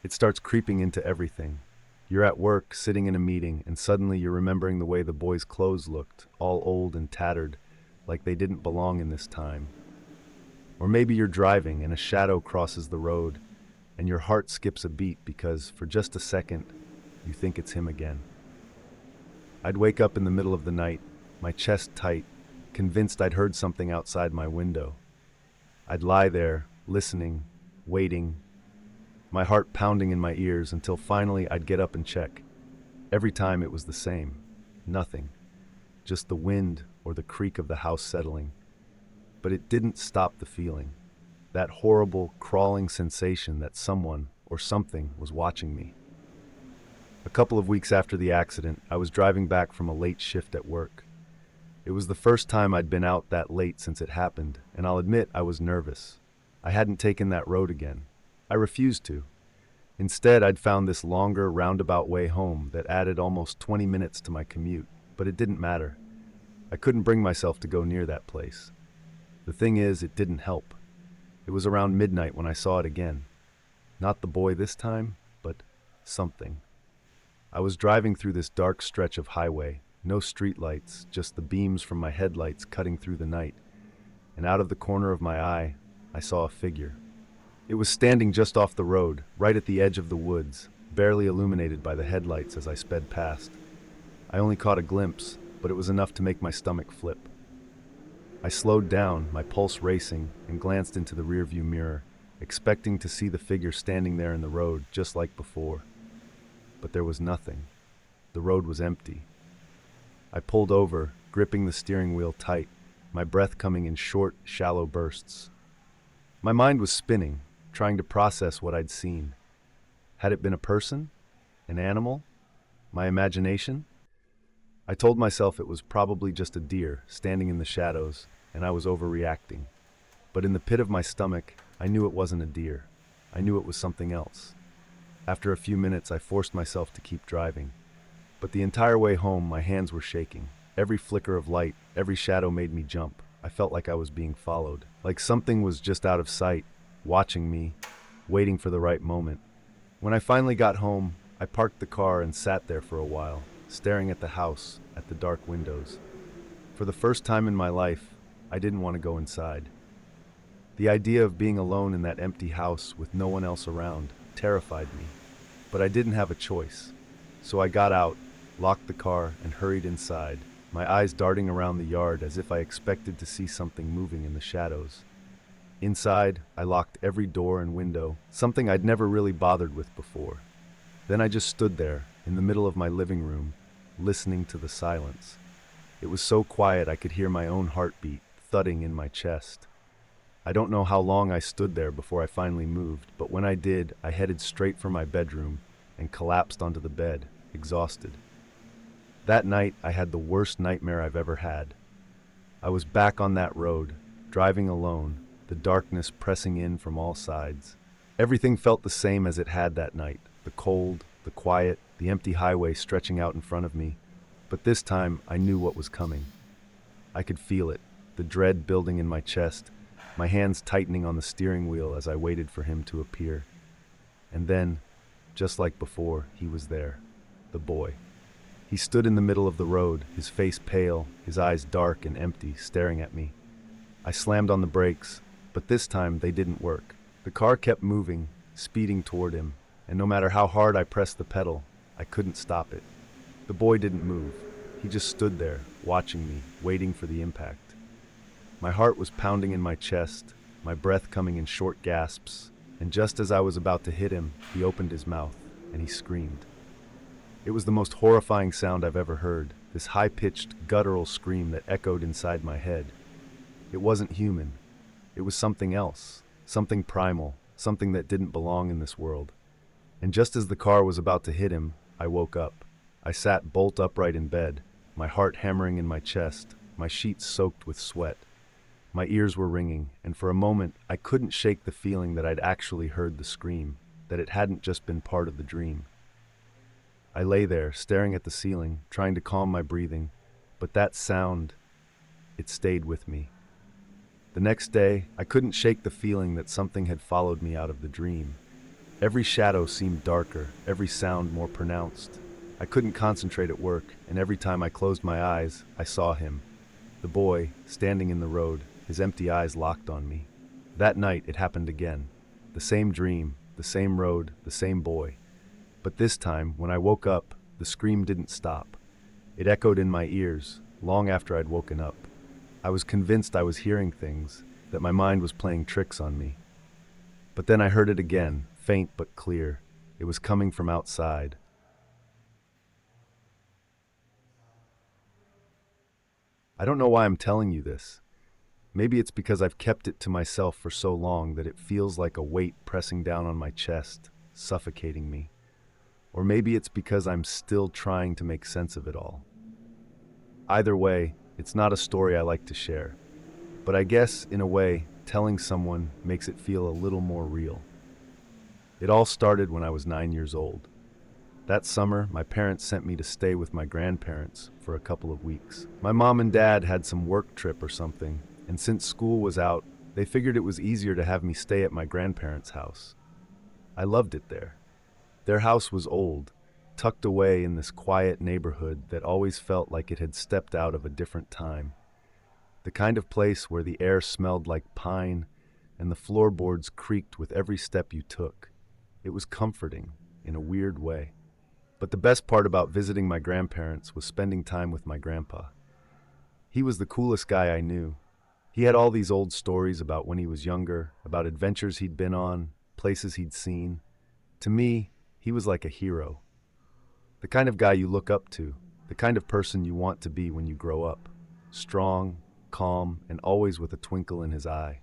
it starts creeping into everything. You're at work, sitting in a meeting, and suddenly you're remembering the way the boys' clothes looked, all old and tattered, like they didn't belong in this time. Or maybe you're driving and a shadow crosses the road, and your heart skips a beat because, for just a second, you think it's him again. I'd wake up in the middle of the night, my chest tight, convinced I'd heard something outside my window. I'd lie there, listening, waiting, my heart pounding in my ears until finally I'd get up and check. Every time it was the same. Nothing. Just the wind or the creak of the house settling. But it didn't stop the feeling. That horrible, crawling sensation that someone or something was watching me. A couple of weeks after the accident, I was driving back from a late shift at work. It was the first time I'd been out that late since it happened, and I'll admit I was nervous. I hadn't taken that road again. I refused to. Instead, I'd found this longer, roundabout way home that added almost 20 minutes to my commute, but it didn't matter. I couldn't bring myself to go near that place. The thing is, it didn't help. It was around midnight when I saw it again. Not the boy this time, but something. I was driving through this dark stretch of highway, no streetlights, just the beams from my headlights cutting through the night, and out of the corner of my eye, I saw a figure. It was standing just off the road, right at the edge of the woods, barely illuminated by the headlights as I sped past. I only caught a glimpse, but it was enough to make my stomach flip. I slowed down, my pulse racing, and glanced into the rearview mirror, expecting to see the figure standing there in the road, just like before. But there was nothing. The road was empty. I pulled over, gripping the steering wheel tight, my breath coming in short, shallow bursts. My mind was spinning, trying to process what I'd seen. Had it been a person? An animal? My imagination? I told myself it was probably just a deer standing in the shadows, and I was overreacting. But in the pit of my stomach, I knew it wasn't a deer. I knew it was something else. After a few minutes, I forced myself to keep driving. But the entire way home, my hands were shaking. Every flicker of light, every shadow made me jump. I felt like I was being followed, like something was just out of sight, watching me, waiting for the right moment. When I finally got home, I parked the car and sat there for a while, staring at the house, at the dark windows. For the first time in my life, I didn't want to go inside. The idea of being alone in that empty house with no one else around terrified me. But I didn't have a choice. So I got out, locked the car, and hurried inside, my eyes darting around the yard as if I expected to see something moving in the shadows. Inside, I locked every door and window, something I'd never really bothered with before. Then I just stood there, in the middle of my living room, listening to the silence. It was so quiet I could hear my own heartbeat thudding in my chest. I don't know how long I stood there before I finally moved, but when I did, I headed straight for my bedroom and collapsed onto the bed, exhausted. That night, I had the worst nightmare I've ever had. I was back on that road, driving alone, the darkness pressing in from all sides. Everything felt the same as it had that night, the cold, the quiet, the empty highway stretching out in front of me. But this time, I knew what was coming. I could feel it, the dread building in my chest, my hands tightening on the steering wheel as I waited for him to appear. And then, just like before, he was there, the boy. He stood in the middle of the road, his face pale, his eyes dark and empty, staring at me. I slammed on the brakes, but this time they didn't work. The car kept moving, speeding toward him, and no matter how hard I pressed the pedal, I couldn't stop it. The boy didn't move. He just stood there, watching me, waiting for the impact. My heart was pounding in my chest, my breath coming in short gasps, and just as I was about to hit him, he opened his mouth, and he screamed. It was the most horrifying sound I've ever heard, this high-pitched, guttural scream that echoed inside my head. It wasn't human. It was something else, something primal, something that didn't belong in this world. And just as the car was about to hit him, I woke up. I sat bolt upright in bed, my heart hammering in my chest, my sheets soaked with sweat. My ears were ringing, and for a moment I couldn't shake the feeling that I'd actually heard the scream, that it hadn't just been part of the dream. I lay there, staring at the ceiling, trying to calm my breathing, but that sound, it stayed with me. The next day, I couldn't shake the feeling that something had followed me out of the dream. Every shadow seemed darker, every sound more pronounced. I couldn't concentrate at work, and every time I closed my eyes, I saw him. The boy, standing in the road, his empty eyes locked on me. That night, it happened again. The same dream, the same road, the same boy. But this time, when I woke up, the scream didn't stop. It echoed in my ears, long after I'd woken up. I was convinced I was hearing things, that my mind was playing tricks on me. But then I heard it again, faint but clear. It was coming from outside. I don't know why I'm telling you this. Maybe it's because I've kept it to myself for so long that it feels like a weight pressing down on my chest, suffocating me. Or maybe it's because I'm still trying to make sense of it all. Either way, it's not a story I like to share. But I guess, in a way, telling someone makes it feel a little more real. It all started when I was 9 years old. That summer, my parents sent me to stay with my grandparents for a couple of weeks. My mom and dad had some work trip or something, and since school was out, they figured it was easier to have me stay at my grandparents' house. I loved it there. Their house was old, tucked away in this quiet neighborhood that always felt like it had stepped out of a different time. The kind of place where the air smelled like pine and the floorboards creaked with every step you took. It was comforting, in a weird way. But the best part about visiting my grandparents was spending time with my grandpa. He was the coolest guy I knew. He had all these old stories about when he was younger, about adventures he'd been on, places he'd seen. To me, he was like a hero. The kind of guy you look up to, the kind of person you want to be when you grow up. Strong, calm, and always with a twinkle in his eye.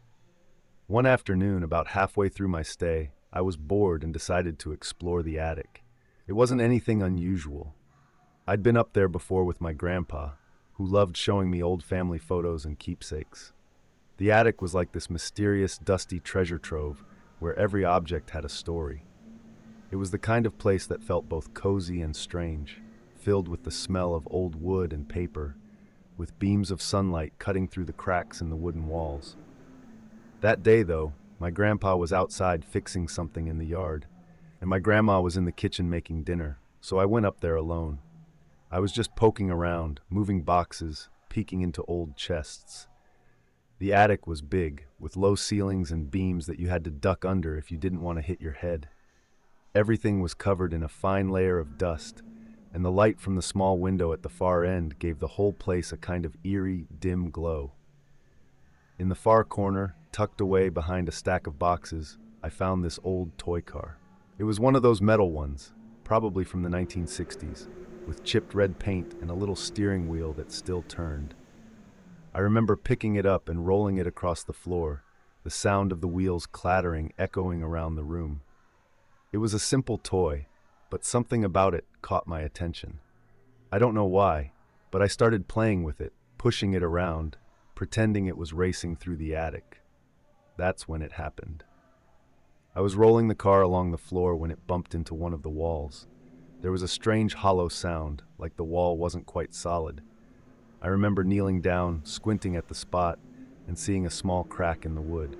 One afternoon, about halfway through my stay, I was bored and decided to explore the attic. It wasn't anything unusual. I'd been up there before with my grandpa, who loved showing me old family photos and keepsakes. The attic was like this mysterious, dusty treasure trove where every object had a story. It was the kind of place that felt both cozy and strange, filled with the smell of old wood and paper, with beams of sunlight cutting through the cracks in the wooden walls. That day, though, my grandpa was outside fixing something in the yard, and my grandma was in the kitchen making dinner, so I went up there alone. I was just poking around, moving boxes, peeking into old chests. The attic was big, with low ceilings and beams that you had to duck under if you didn't want to hit your head. Everything was covered in a fine layer of dust, and the light from the small window at the far end gave the whole place a kind of eerie, dim glow. In the far corner, tucked away behind a stack of boxes, I found this old toy car. It was one of those metal ones, probably from the 1960s, with chipped red paint and a little steering wheel that still turned. I remember picking it up and rolling it across the floor, the sound of the wheels clattering echoing around the room. It was a simple toy, but something about it caught my attention. I don't know why, but I started playing with it, pushing it around, pretending it was racing through the attic. That's when it happened. I was rolling the car along the floor when it bumped into one of the walls. There was a strange hollow sound, like the wall wasn't quite solid. I remember kneeling down, squinting at the spot, and seeing a small crack in the wood.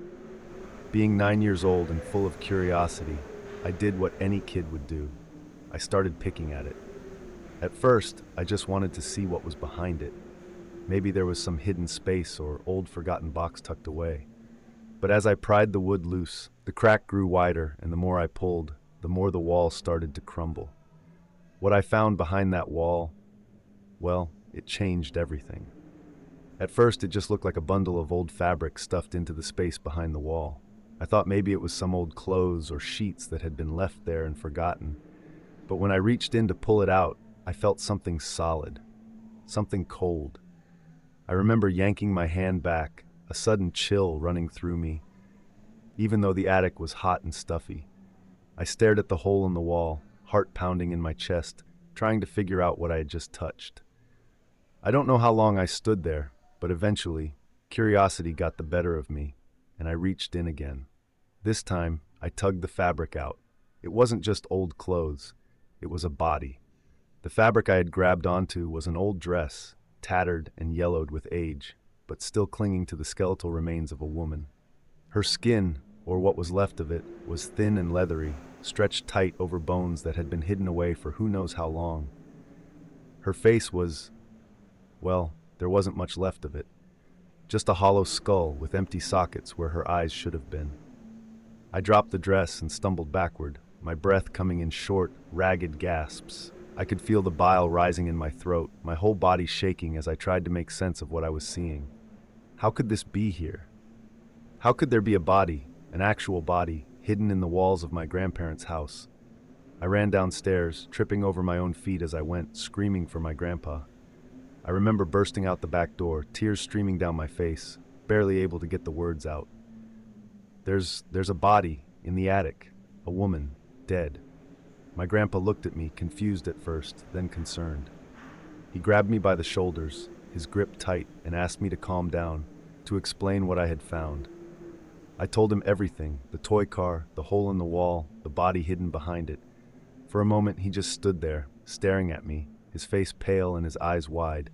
Being 9 years old and full of curiosity, I did what any kid would do. I started picking at it. At first, I just wanted to see what was behind it. Maybe there was some hidden space or old forgotten box tucked away. But as I pried the wood loose, the crack grew wider, and the more I pulled, the more the wall started to crumble. What I found behind that wall, well, it changed everything. At first, it just looked like a bundle of old fabric stuffed into the space behind the wall. I thought maybe it was some old clothes or sheets that had been left there and forgotten. But when I reached in to pull it out, I felt something solid, something cold. I remember yanking my hand back, a sudden chill running through me, even though the attic was hot and stuffy. I stared at the hole in the wall, heart pounding in my chest, trying to figure out what I had just touched. I don't know how long I stood there, but eventually, curiosity got the better of me, and I reached in again. This time, I tugged the fabric out. It wasn't just old clothes, it was a body. The fabric I had grabbed onto was an old dress, tattered and yellowed with age, but still clinging to the skeletal remains of a woman. Her skin, or what was left of it, was thin and leathery, stretched tight over bones that had been hidden away for who knows how long. Her face was, well, there wasn't much left of it. Just a hollow skull with empty sockets where her eyes should have been. I dropped the dress and stumbled backward, my breath coming in short, ragged gasps. I could feel the bile rising in my throat, my whole body shaking as I tried to make sense of what I was seeing. How could this be here? How could there be a body, an actual body, hidden in the walls of my grandparents' house? I ran downstairs, tripping over my own feet as I went, screaming for my grandpa. I remember bursting out the back door, tears streaming down my face, barely able to get the words out. There's a body in the attic, a woman, dead. My grandpa looked at me, confused at first, then concerned. He grabbed me by the shoulders, his grip tight, and asked me to calm down, to explain what I had found. I told him everything, the toy car, the hole in the wall, the body hidden behind it. For a moment, he just stood there, staring at me, his face pale and his eyes wide.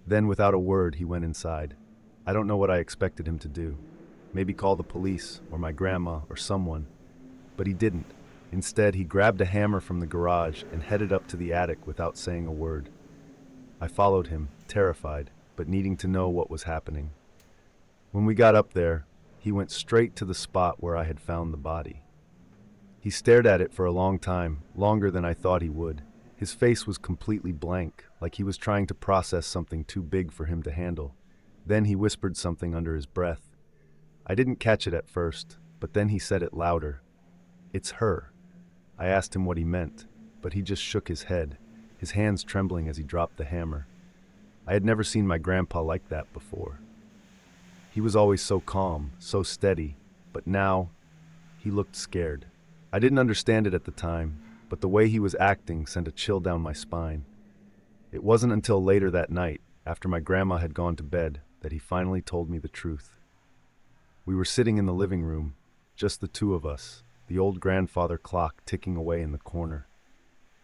Then, without a word, he went inside. I don't know what I expected him to do. Maybe call the police, or my grandma, or someone. But he didn't. Instead, he grabbed a hammer from the garage and headed up to the attic without saying a word. I followed him, terrified, but needing to know what was happening. When we got up there, he went straight to the spot where I had found the body. He stared at it for a long time, longer than I thought he would. His face was completely blank, like he was trying to process something too big for him to handle. Then he whispered something under his breath. I didn't catch it at first, but then he said it louder. "It's her." I asked him what he meant, but he just shook his head, his hands trembling as he dropped the hammer. I had never seen my grandpa like that before. He was always so calm, so steady, but now he looked scared. I didn't understand it at the time, but the way he was acting sent a chill down my spine. It wasn't until later that night, after my grandma had gone to bed, that he finally told me the truth. We were sitting in the living room, just the two of us, the old grandfather clock ticking away in the corner.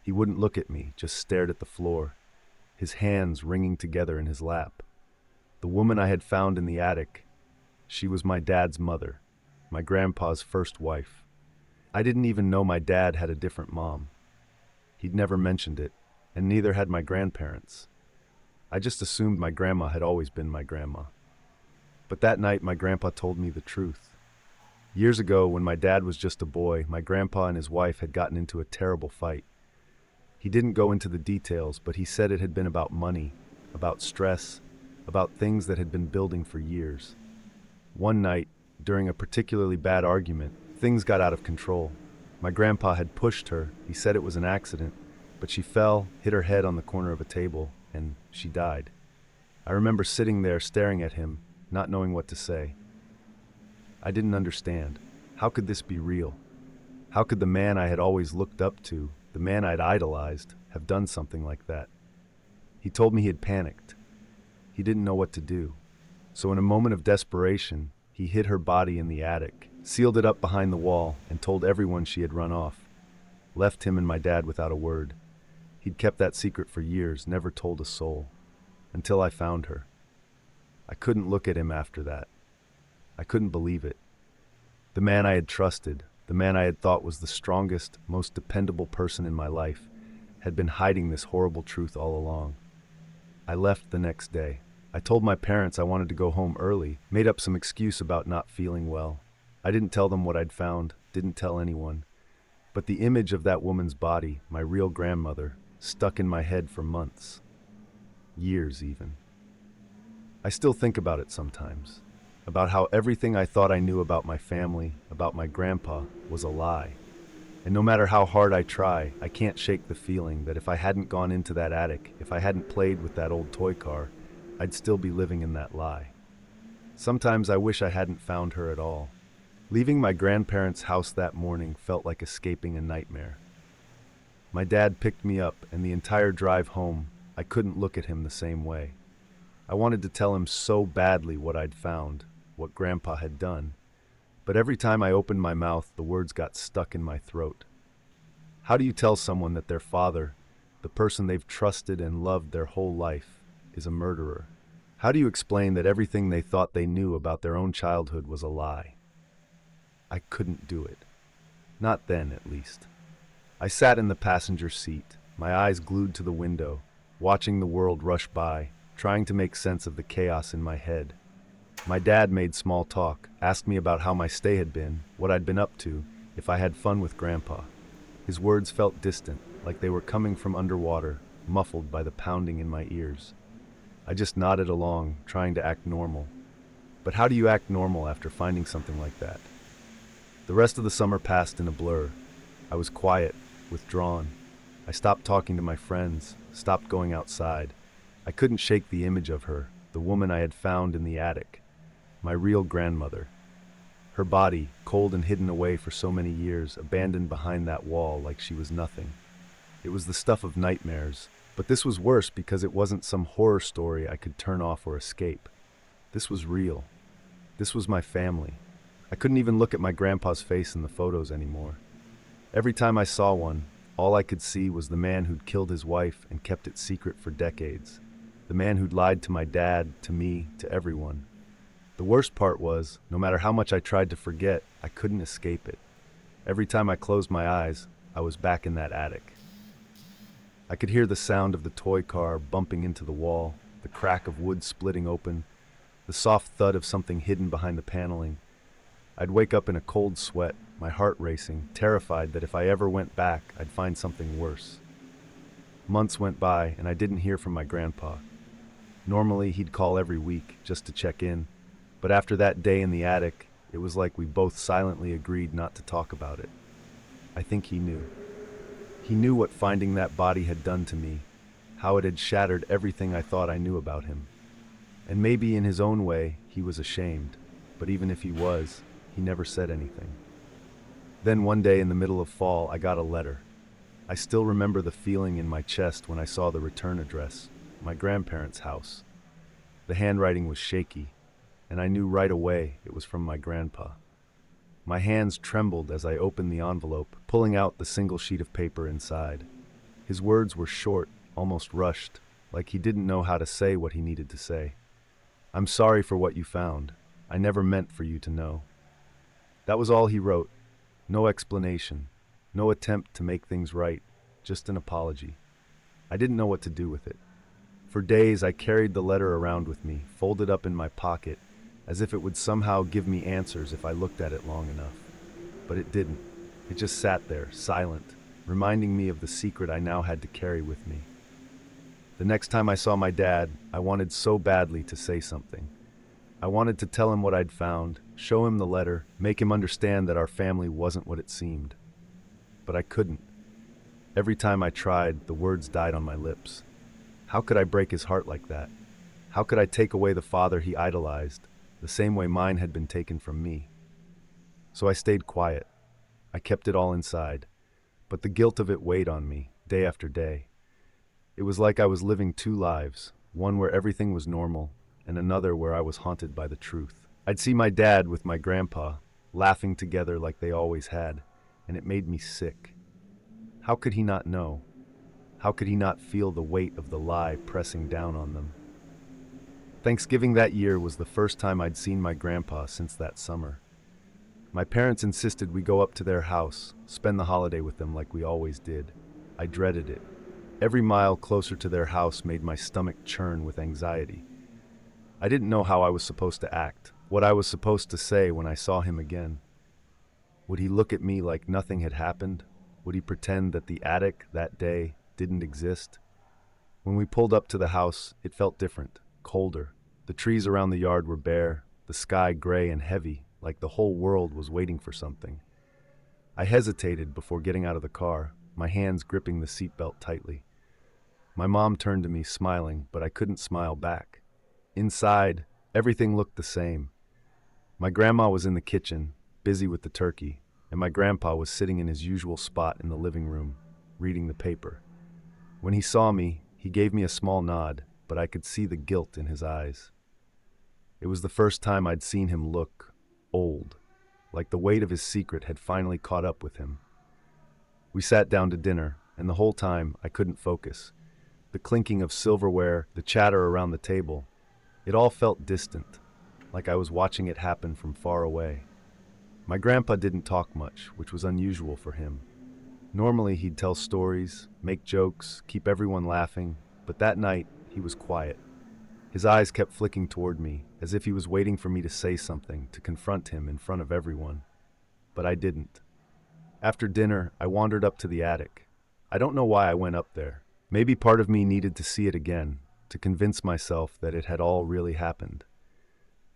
He wouldn't look at me, just stared at the floor, his hands wringing together in his lap. The woman I had found in the attic, she was my dad's mother, my grandpa's first wife. I didn't even know my dad had a different mom. He'd never mentioned it, and neither had my grandparents. I just assumed my grandma had always been my grandma. But that night, my grandpa told me the truth. Years ago, when my dad was just a boy, my grandpa and his wife had gotten into a terrible fight. He didn't go into the details, but he said it had been about money, about stress, about things that had been building for years. One night, during a particularly bad argument, things got out of control. My grandpa had pushed her, he said it was an accident, but she fell, hit her head on the corner of a table, and she died. I remember sitting there staring at him, not knowing what to say. I didn't understand. How could this be real? How could the man I had always looked up to, the man I'd idolized, have done something like that? He told me he had panicked. He didn't know what to do. So in a moment of desperation, he hid her body in the attic, sealed it up behind the wall, and told everyone she had run off. Left him and my dad without a word. He'd kept that secret for years, never told a soul. Until I found her. I couldn't look at him after that. I couldn't believe it. The man I had trusted, the man I had thought was the strongest, most dependable person in my life, had been hiding this horrible truth all along. I left the next day. I told my parents I wanted to go home early, made up some excuse about not feeling well. I didn't tell them what I'd found, didn't tell anyone. But the image of that woman's body, my real grandmother, stuck in my head for months, years even. I still think about it sometimes, about how everything I thought I knew about my family, about my grandpa, was a lie. And no matter how hard I try, I can't shake the feeling that if I hadn't gone into that attic, if I hadn't played with that old toy car, I'd still be living in that lie. Sometimes I wish I hadn't found her at all. Leaving my grandparents' house that morning felt like escaping a nightmare. My dad picked me up, and the entire drive home, I couldn't look at him the same way. I wanted to tell him so badly what I'd found, what Grandpa had done, but every time I opened my mouth, the words got stuck in my throat. How do you tell someone that their father, the person they've trusted and loved their whole life, is a murderer? How do you explain that everything they thought they knew about their own childhood was a lie? I couldn't do it. Not then, at least. I sat in the passenger seat, my eyes glued to the window, watching the world rush by, trying to make sense of the chaos in my head. My dad made small talk, asked me about how my stay had been, what I'd been up to, if I had fun with Grandpa. His words felt distant, like they were coming from underwater, muffled by the pounding in my ears. I just nodded along, trying to act normal. But how do you act normal after finding something like that? The rest of the summer passed in a blur. I was quiet, withdrawn. I stopped talking to my friends, stopped going outside. I couldn't shake the image of her, the woman I had found in the attic. My real grandmother. Her body, cold and hidden away for so many years, abandoned behind that wall like she was nothing. It was the stuff of nightmares, but this was worse because it wasn't some horror story I could turn off or escape. This was real. This was my family. I couldn't even look at my grandpa's face in the photos anymore. Every time I saw one, all I could see was the man who'd killed his wife and kept it secret for decades. The man who'd lied to my dad, to me, to everyone. The worst part was, no matter how much I tried to forget, I couldn't escape it. Every time I closed my eyes, I was back in that attic. I could hear the sound of the toy car bumping into the wall, the crack of wood splitting open, the soft thud of something hidden behind the paneling. I'd wake up in a cold sweat, my heart racing, terrified that if I ever went back, I'd find something worse. Months went by, and I didn't hear from my grandpa. Normally, he'd call every week, just to check in. But after that day in the attic, it was like we both silently agreed not to talk about it. I think he knew. He knew what finding that body had done to me, how it had shattered everything I thought I knew about him. And maybe in his own way, he was ashamed. But even if he was, he never said anything. Then one day in the middle of fall, I got a letter. I still remember the feeling in my chest when I saw the return address, my grandparents' house. The handwriting was shaky, and I knew right away it was from my grandpa. My hands trembled as I opened the envelope, pulling out the single sheet of paper inside. His words were short, almost rushed, like he didn't know how to say what he needed to say. "I'm sorry for what you found. I never meant for you to know." That was all he wrote. No explanation, no attempt to make things right, just an apology. I didn't know what to do with it. For days I carried the letter around with me, folded up in my pocket, as if it would somehow give me answers if I looked at it long enough. But it didn't. It just sat there, silent, reminding me of the secret I now had to carry with me. The next time I saw my dad, I wanted so badly to say something. I wanted to tell him what I'd found, show him the letter, make him understand that our family wasn't what it seemed. But I couldn't. Every time I tried, the words died on my lips. How could I break his heart like that? How could I take away the father he idolized, the same way mine had been taken from me? So I stayed quiet. I kept it all inside, but the guilt of it weighed on me, day after day. It was like I was living two lives, one where everything was normal, and another where I was haunted by the truth. I'd see my dad with my grandpa, laughing together like they always had, and it made me sick. How could he not know? How could he not feel the weight of the lie pressing down on them? Thanksgiving that year was the first time I'd seen my grandpa since that summer. My parents insisted we go up to their house, spend the holiday with them like we always did. I dreaded it. Every mile closer to their house made my stomach churn with anxiety. I didn't know how I was supposed to act, what I was supposed to say when I saw him again. Would he look at me like nothing had happened? Would he pretend that the attic, that day, didn't exist. When we pulled up to the house, it felt different, colder. The trees around the yard were bare, the sky gray and heavy, like the whole world was waiting for something. I hesitated before getting out of the car, my hands gripping the seatbelt tightly. My mom turned to me, smiling, but I couldn't smile back. Inside, everything looked the same. My grandma was in the kitchen, busy with the turkey, and my grandpa was sitting in his usual spot in the living room, reading the paper. When he saw me, he gave me a small nod, but I could see the guilt in his eyes. It was the first time I'd seen him look old, like the weight of his secret had finally caught up with him. We sat down to dinner, and the whole time I couldn't focus. The clinking of silverware, the chatter around the table, it all felt distant, like I was watching it happen from far away. My grandpa didn't talk much, which was unusual for him. Normally he'd tell stories, make jokes, keep everyone laughing, but that night he was quiet. His eyes kept flicking toward me, as if he was waiting for me to say something, to confront him in front of everyone. But I didn't. After dinner, I wandered up to the attic. I don't know why I went up there. Maybe part of me needed to see it again, to convince myself that it had all really happened.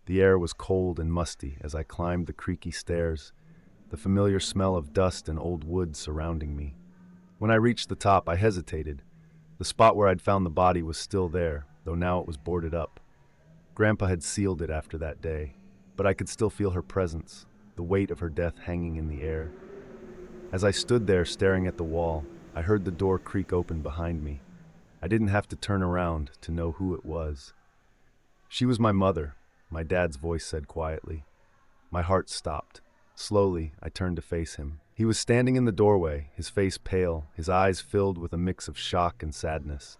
The air was cold and musty as I climbed the creaky stairs, the familiar smell of dust and old wood surrounding me. When I reached the top, I hesitated. The spot where I'd found the body was still there, though now it was boarded up. Grandpa had sealed it after that day, but I could still feel her presence, the weight of her death hanging in the air. As I stood there staring at the wall, I heard the door creak open behind me. I didn't have to turn around to know who it was. "She was my mother," my dad's voice said quietly. My heart stopped. Slowly, I turned to face him. He was standing in the doorway, his face pale, his eyes filled with a mix of shock and sadness.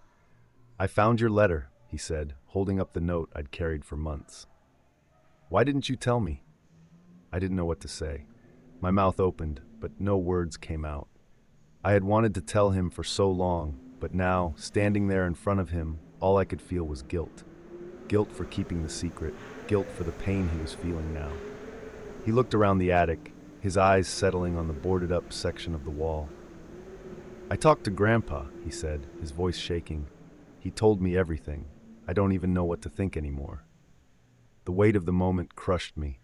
"I found your letter," he said, holding up the note I'd carried for months. "Why didn't you tell me?" I didn't know what to say. My mouth opened, but no words came out. I had wanted to tell him for so long, but now, standing there in front of him, all I could feel was guilt. Guilt for keeping the secret, guilt for the pain he was feeling now. He looked around the attic, his eyes settling on the boarded-up section of the wall. "I talked to Grandpa," he said, his voice shaking. "He told me everything. I don't even know what to think anymore." The weight of the moment crushed me.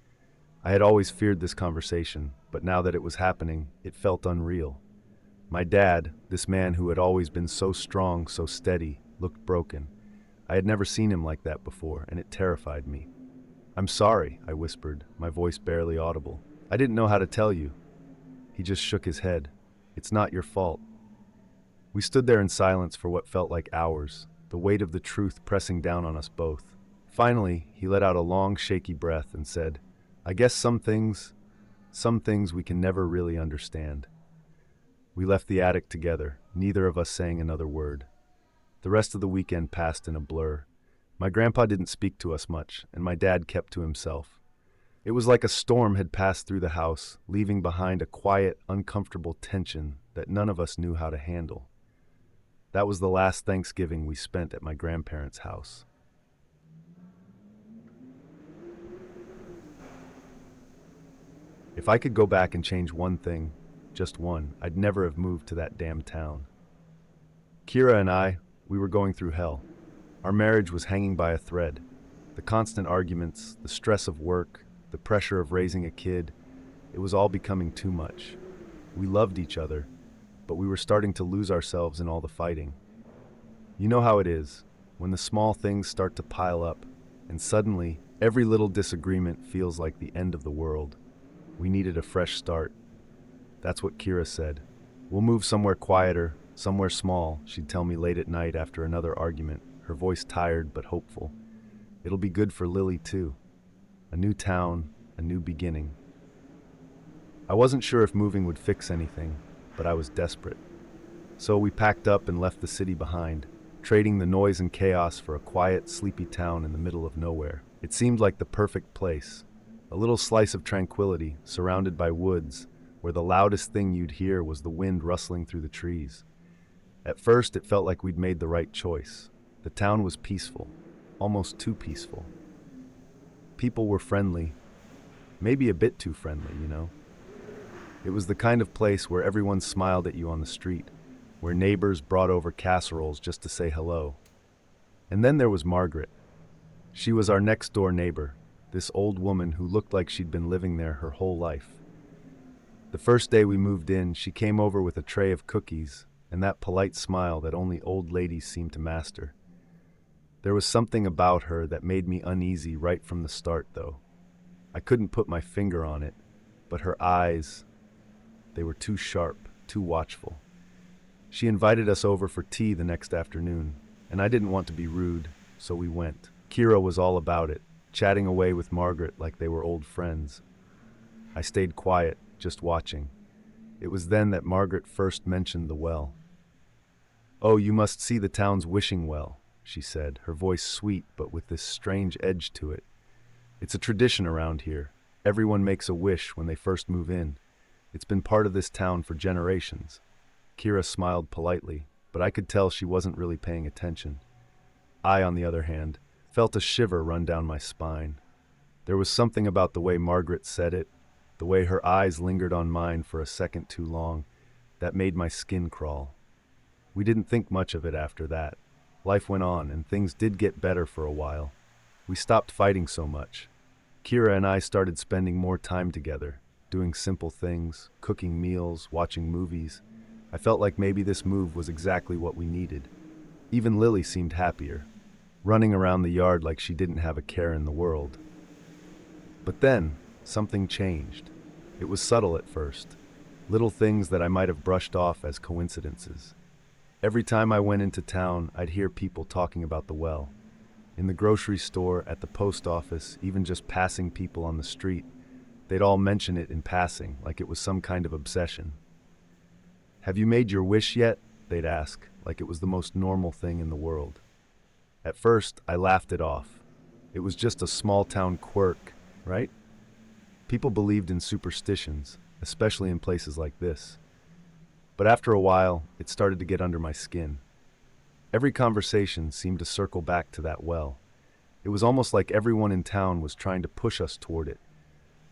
I had always feared this conversation, but now that it was happening, it felt unreal. My dad, this man who had always been so strong, so steady, looked broken. I had never seen him like that before, and it terrified me. "I'm sorry," I whispered, my voice barely audible. "I didn't know how to tell you." He just shook his head. "It's not your fault." We stood there in silence for what felt like hours, the weight of the truth pressing down on us both. Finally, he let out a long, shaky breath and said, "I guess some things we can never really understand." We left the attic together, neither of us saying another word. The rest of the weekend passed in a blur. My grandpa didn't speak to us much, and my dad kept to himself. It was like a storm had passed through the house, leaving behind a quiet, uncomfortable tension that none of us knew how to handle. That was the last Thanksgiving we spent at my grandparents' house. If I could go back and change one thing, just one, I'd never have moved to that damn town. Kira and I, we were going through hell. Our marriage was hanging by a thread. The constant arguments, the stress of work, the pressure of raising a kid, it was all becoming too much. We loved each other, but we were starting to lose ourselves in all the fighting. You know how it is, when the small things start to pile up, and suddenly, every little disagreement feels like the end of the world. We needed a fresh start. That's what Kira said. "We'll move somewhere quieter, somewhere small," she'd tell me late at night after another argument, her voice tired but hopeful. "It'll be good for Lily, too. A new town, a new beginning." I wasn't sure if moving would fix anything, but I was desperate. So we packed up and left the city behind, trading the noise and chaos for a quiet, sleepy town in the middle of nowhere. It seemed like the perfect place. A little slice of tranquility, surrounded by woods, where the loudest thing you'd hear was the wind rustling through the trees. At first, it felt like we'd made the right choice. The town was peaceful, almost too peaceful. People were friendly, maybe a bit too friendly, you know. It was the kind of place where everyone smiled at you on the street, where neighbors brought over casseroles just to say hello. And then there was Margaret. She was our next-door neighbor, this old woman who looked like she'd been living there her whole life. The first day we moved in, she came over with a tray of cookies and that polite smile that only old ladies seem to master. There was something about her that made me uneasy right from the start, though. I couldn't put my finger on it, but her eyes, they were too sharp, too watchful. She invited us over for tea the next afternoon, and I didn't want to be rude, so we went. Kira was all about it, chatting away with Margaret like they were old friends. I stayed quiet, just watching. It was then that Margaret first mentioned the well. "Oh, you must see the town's wishing well," she said, her voice sweet but with this strange edge to it. "It's a tradition around here. Everyone makes a wish when they first move in. It's been part of this town for generations." Kira smiled politely, but I could tell she wasn't really paying attention. I, on the other hand, felt a shiver run down my spine. There was something about the way Margaret said it, the way her eyes lingered on mine for a second too long, that made my skin crawl. We didn't think much of it after that. Life went on, and things did get better for a while. We stopped fighting so much. Kira and I started spending more time together, doing simple things, cooking meals, watching movies. I felt like maybe this move was exactly what we needed. Even Lily seemed happier, running around the yard like she didn't have a care in the world. But then, something changed. It was subtle at first, little things that I might have brushed off as coincidences. Every time I went into town, I'd hear people talking about the well. In the grocery store, at the post office, even just passing people on the street, they'd all mention it in passing, like it was some kind of obsession. "Have you made your wish yet?" they'd ask, like it was the most normal thing in the world. At first, I laughed it off. It was just a small-town quirk, right? People believed in superstitions, especially in places like this. But after a while, it started to get under my skin. Every conversation seemed to circle back to that well. It was almost like everyone in town was trying to push us toward it,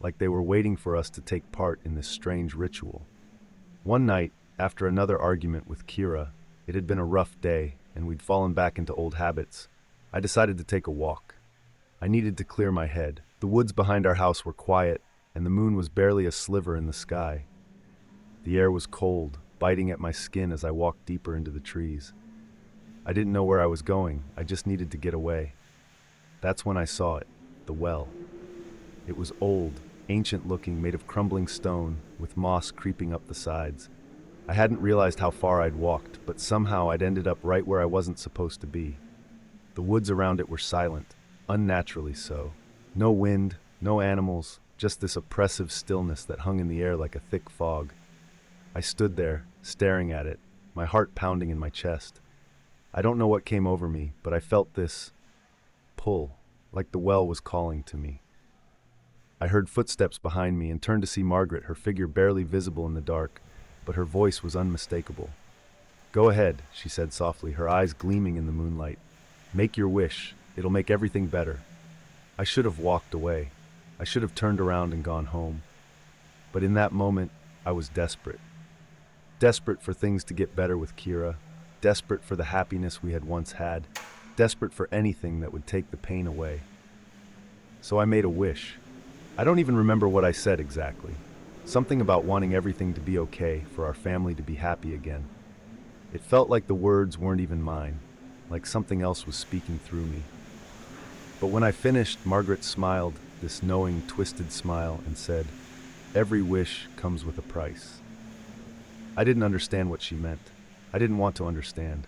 like they were waiting for us to take part in this strange ritual. One night, after another argument with Kira, it had been a rough day, and we'd fallen back into old habits. I decided to take a walk. I needed to clear my head. The woods behind our house were quiet, and the moon was barely a sliver in the sky. The air was cold, biting at my skin as I walked deeper into the trees. I didn't know where I was going, I just needed to get away. That's when I saw it, the well. It was old, ancient-looking, made of crumbling stone, with moss creeping up the sides. I hadn't realized how far I'd walked, but somehow I'd ended up right where I wasn't supposed to be. The woods around it were silent, unnaturally so. No wind, no animals, just this oppressive stillness that hung in the air like a thick fog. I stood there, staring at it, my heart pounding in my chest. I don't know what came over me, but I felt this pull, like the well was calling to me. I heard footsteps behind me and turned to see Margaret, her figure barely visible in the dark, but her voice was unmistakable. "Go ahead," she said softly, her eyes gleaming in the moonlight. "Make your wish. It'll make everything better." I should have walked away. I should have turned around and gone home. But in that moment, I was desperate. Desperate for things to get better with Kira, desperate for the happiness we had once had, desperate for anything that would take the pain away. So I made a wish. I don't even remember what I said exactly. Something about wanting everything to be okay, for our family to be happy again. It felt like the words weren't even mine, like something else was speaking through me. But when I finished, Margaret smiled, this knowing, twisted smile, and said, "Every wish comes with a price." I didn't understand what she meant. I didn't want to understand.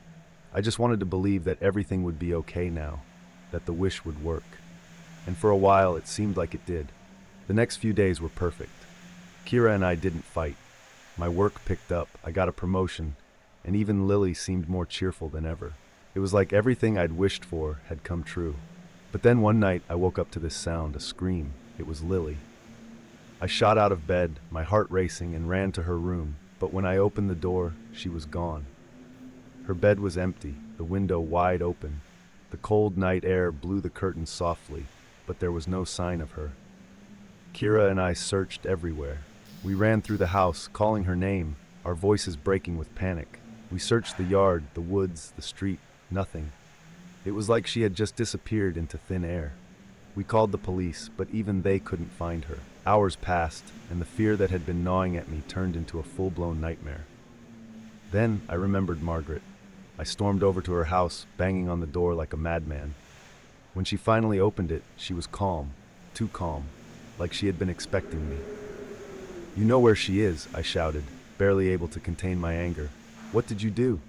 I just wanted to believe that everything would be okay now, that the wish would work. And for a while, it seemed like it did. The next few days were perfect. Kira and I didn't fight. My work picked up, I got a promotion, and even Lily seemed more cheerful than ever. It was like everything I'd wished for had come true. But then one night, I woke up to this sound, a scream. It was Lily. I shot out of bed, my heart racing, and ran to her room, but when I opened the door, she was gone. Her bed was empty, the window wide open. The cold night air blew the curtains softly, but there was no sign of her. Kira and I searched everywhere. We ran through the house, calling her name, our voices breaking with panic. We searched the yard, the woods, the street, nothing. It was like she had just disappeared into thin air. We called the police, but even they couldn't find her. Hours passed, and the fear that had been gnawing at me turned into a full-blown nightmare. Then I remembered Margaret. I stormed over to her house, banging on the door like a madman. When she finally opened it, she was calm, too calm, like she had been expecting me. "You know where she is," I shouted, barely able to contain my anger. "What did you do?"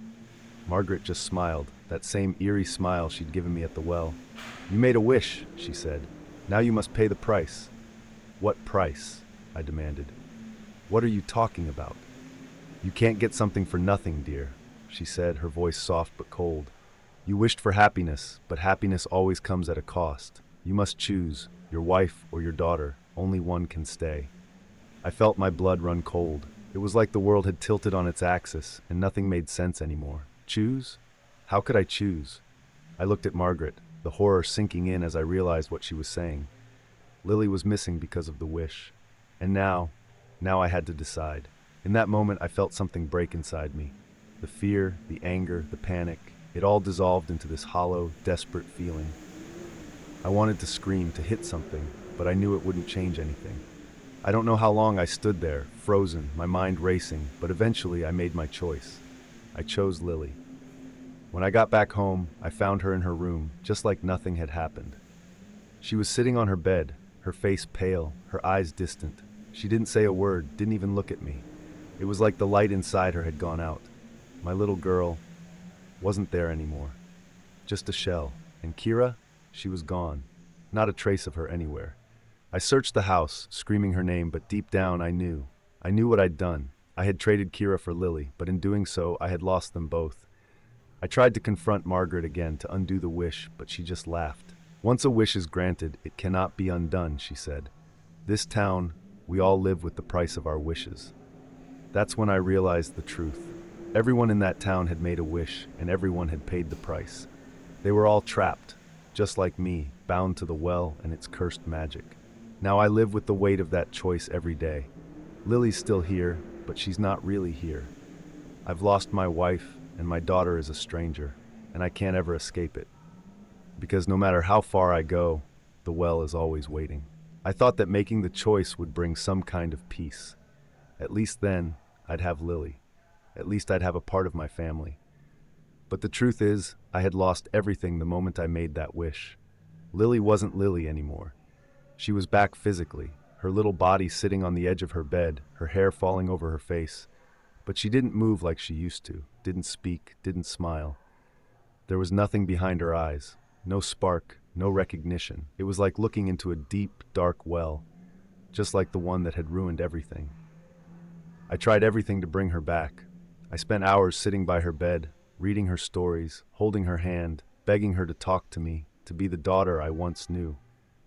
Margaret just smiled, that same eerie smile she'd given me at the well. "You made a wish," she said. "Now you must pay the price." "What price?" I demanded. "What are you talking about?" "You can't get something for nothing, dear," she said, her voice soft but cold. "You wished for happiness, but happiness always comes at a cost. You must choose, your wife or your daughter. Only one can stay." I felt my blood run cold. It was like the world had tilted on its axis, and nothing made sense anymore. Choose? How could I choose? I looked at Margaret, the horror sinking in as I realized what she was saying. Lily was missing because of the wish. And now I had to decide. In that moment, I felt something break inside me. The fear, the anger, the panic, it all dissolved into this hollow, desperate feeling. I wanted to scream, to hit something, but I knew it wouldn't change anything. I don't know how long I stood there, frozen, my mind racing, but eventually I made my choice. I chose Lily. When I got back home, I found her in her room, just like nothing had happened. She was sitting on her bed, her face pale, her eyes distant. She didn't say a word, didn't even look at me. It was like the light inside her had gone out. My little girl wasn't there anymore. Just a shell. And Kira? She was gone. Not a trace of her anywhere. I searched the house, screaming her name, but deep down I knew. I knew what I'd done. I had traded Kira for Lily, but in doing so, I had lost them both. I tried to confront Margaret again to undo the wish, but she just laughed. "Once a wish is granted, it cannot be undone," she said. "This town, we all live with the price of our wishes." That's when I realized the truth. Everyone in that town had made a wish, and everyone had paid the price. They were all trapped, just like me, bound to the well and its cursed magic. Now I live with the weight of that choice every day. Lily's still here, but she's not really here. I've lost my wife, and my daughter is a stranger, and I can't ever escape it. Because no matter how far I go, the well is always waiting. I thought that making the choice would bring some kind of peace. At least then, I'd have Lily. At least I'd have a part of my family. But the truth is, I had lost everything the moment I made that wish. Lily wasn't Lily anymore. She was back physically, her little body sitting on the edge of her bed, her hair falling over her face. But she didn't move like she used to, didn't speak, didn't smile. There was nothing behind her eyes, no spark, no recognition. It was like looking into a deep, dark well, just like the one that had ruined everything. I tried everything to bring her back. I spent hours sitting by her bed, reading her stories, holding her hand, begging her to talk to me, to be the daughter I once knew.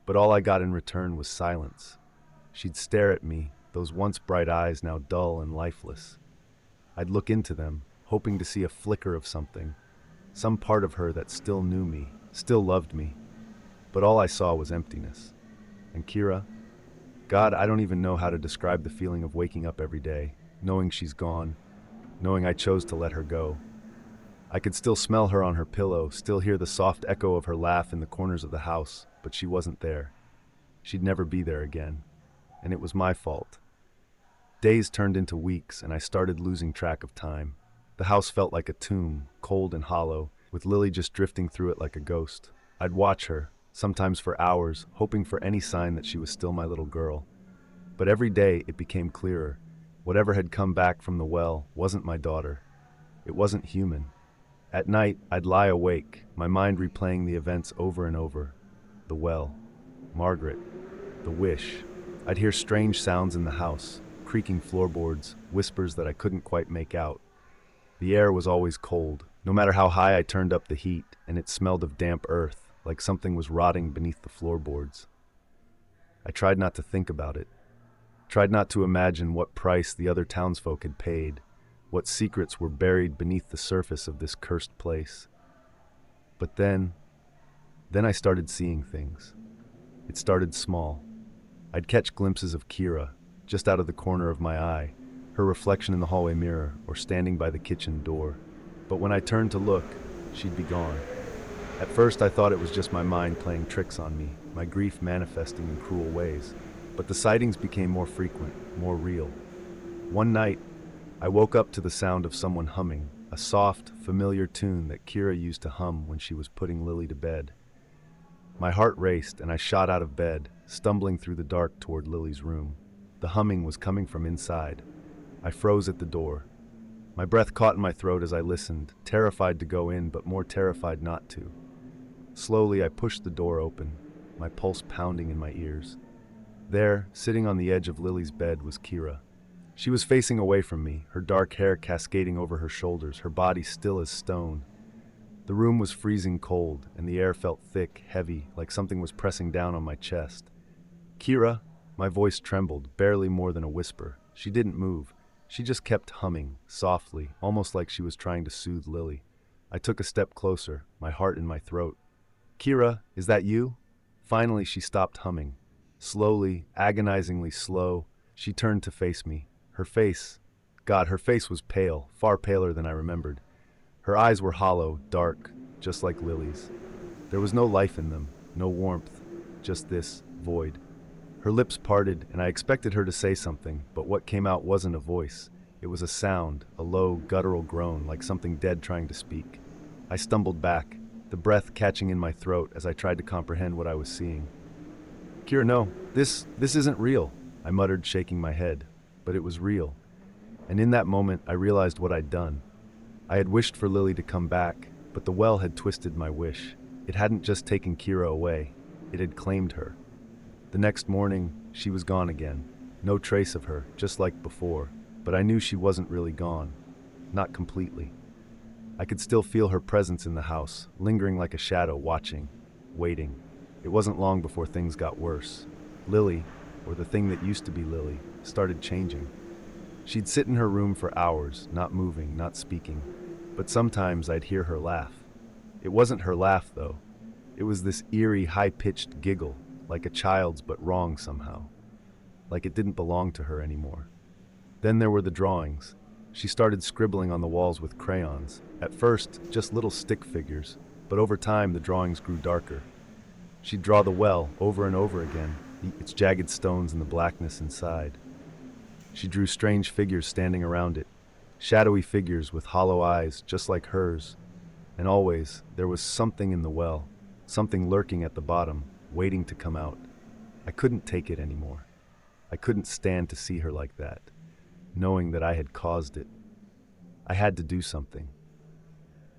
But all I got in return was silence. She'd stare at me, those once bright eyes now dull and lifeless. I'd look into them, hoping to see a flicker of something, some part of her that still knew me, still loved me. But all I saw was emptiness. And Kira? God, I don't even know how to describe the feeling of waking up every day, knowing she's gone, knowing I chose to let her go. I could still smell her on her pillow, still hear the soft echo of her laugh in the corners of the house, but she wasn't there. She'd never be there again. And it was my fault. Days turned into weeks, and I started losing track of time. The house felt like a tomb, cold and hollow, with Lily just drifting through it like a ghost. I'd watch her, sometimes for hours, hoping for any sign that she was still my little girl. But every day it became clearer. Whatever had come back from the well wasn't my daughter. It wasn't human. At night, I'd lie awake, my mind replaying the events over and over. The well, Margaret, the wish. I'd hear strange sounds in the house, creaking floorboards, whispers that I couldn't quite make out. The air was always cold, no matter how high I turned up the heat, and it smelled of damp earth, like something was rotting beneath the floorboards. I tried not to think about it, tried not to imagine what price the other townsfolk had paid, what secrets were buried beneath the surface of this cursed place. But then I started seeing things. It started small. I'd catch glimpses of Kira, just out of the corner of my eye, her reflection in the hallway mirror, or standing by the kitchen door. But when I turned to look, she'd be gone. At first I thought it was just my mind playing tricks on me, my grief manifesting in cruel ways. But the sightings became more frequent, more real. One night, I woke up to the sound of someone humming, a soft, familiar tune that Kira used to hum when she was putting Lily to bed. My heart raced and I shot out of bed, stumbling through the dark toward Lily's room. The humming was coming from inside. I froze at the door. My breath caught in my throat as I listened, terrified to go in but more terrified not to. Slowly I pushed the door open, my pulse pounding in my ears. There, sitting on the edge of Lily's bed, was Kira. She was facing away from me, her dark hair cascading over her shoulders, her body still as stone. The room was freezing cold, and the air felt thick, heavy, like something was pressing down on my chest. "Kira?" My voice trembled, barely more than a whisper. She didn't move. She just kept humming, softly, almost like she was trying to soothe Lily. I took a step closer, my heart in my throat. "Kira, is that you?" Finally, she stopped humming. Slowly, agonizingly slow, she turned to face me. Her face was pale, far paler than I remembered. Her eyes were hollow, dark, just like Lily's. There was no life in them, no warmth, just this void. Her lips parted, and I expected her to say something, but what came out wasn't a voice. It was a sound, a low, guttural groan, like something dead trying to speak. I stumbled back, the breath catching in my throat as I tried to comprehend what I was seeing. "Kira, no, this isn't real," I muttered, shaking my head. But it was real. And in that moment, I realized what I'd done. I had wished for Lily to come back, but the well had twisted my wish. It hadn't just taken Kira away, it had claimed her. The next morning, she was gone again. No trace of her, just like before. But I knew she wasn't really gone. Not completely. I could still feel her presence in the house, lingering like a shadow, watching, waiting. It wasn't long before things got worse. Lily, or the thing that used to be Lily, started changing. She'd sit in her room for hours, not moving, not speaking. But sometimes I'd hear her laugh. It wasn't her laugh, though. It was this eerie, high-pitched giggle, like a child's but wrong somehow. Like it didn't belong to her anymore. Then there were the drawings. She started scribbling on the walls with crayons. At first, just little stick figures, but over time the drawings grew darker. She'd draw the well over and over again, its jagged stones and the blackness inside. She drew strange figures standing around it, shadowy figures with hollow eyes just like hers. And always, there was something in the well, something lurking at the bottom, waiting to come out. I couldn't take it anymore. I couldn't stand to see her like that, knowing that I had caused it. I had to do something.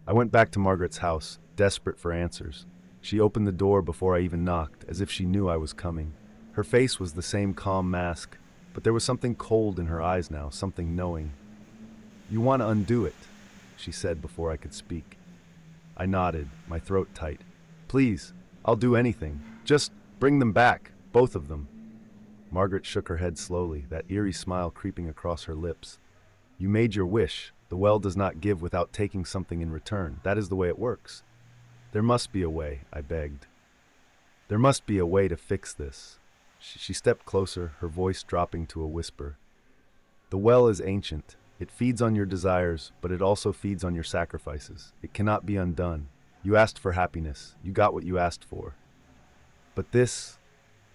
I went back to Margaret's house, desperate for answers. She opened the door before I even knocked, as if she knew I was coming. Her face was the same calm mask, but there was something cold in her eyes now, something knowing. "You want to undo it," she said before I could speak. I nodded, my throat tight. "Please, I'll do anything. Just bring them back, both of them." Margaret shook her head slowly, that eerie smile creeping across her lips. "You made your wish. The well does not give without taking something in return. That is the way it works." "There must be a way," I begged. "There must be a way to fix this." She stepped closer, her voice dropping to a whisper. "The well is ancient. It feeds on your desires, but it also feeds on your sacrifices. It cannot be undone. You asked for happiness. You got what you asked for. But this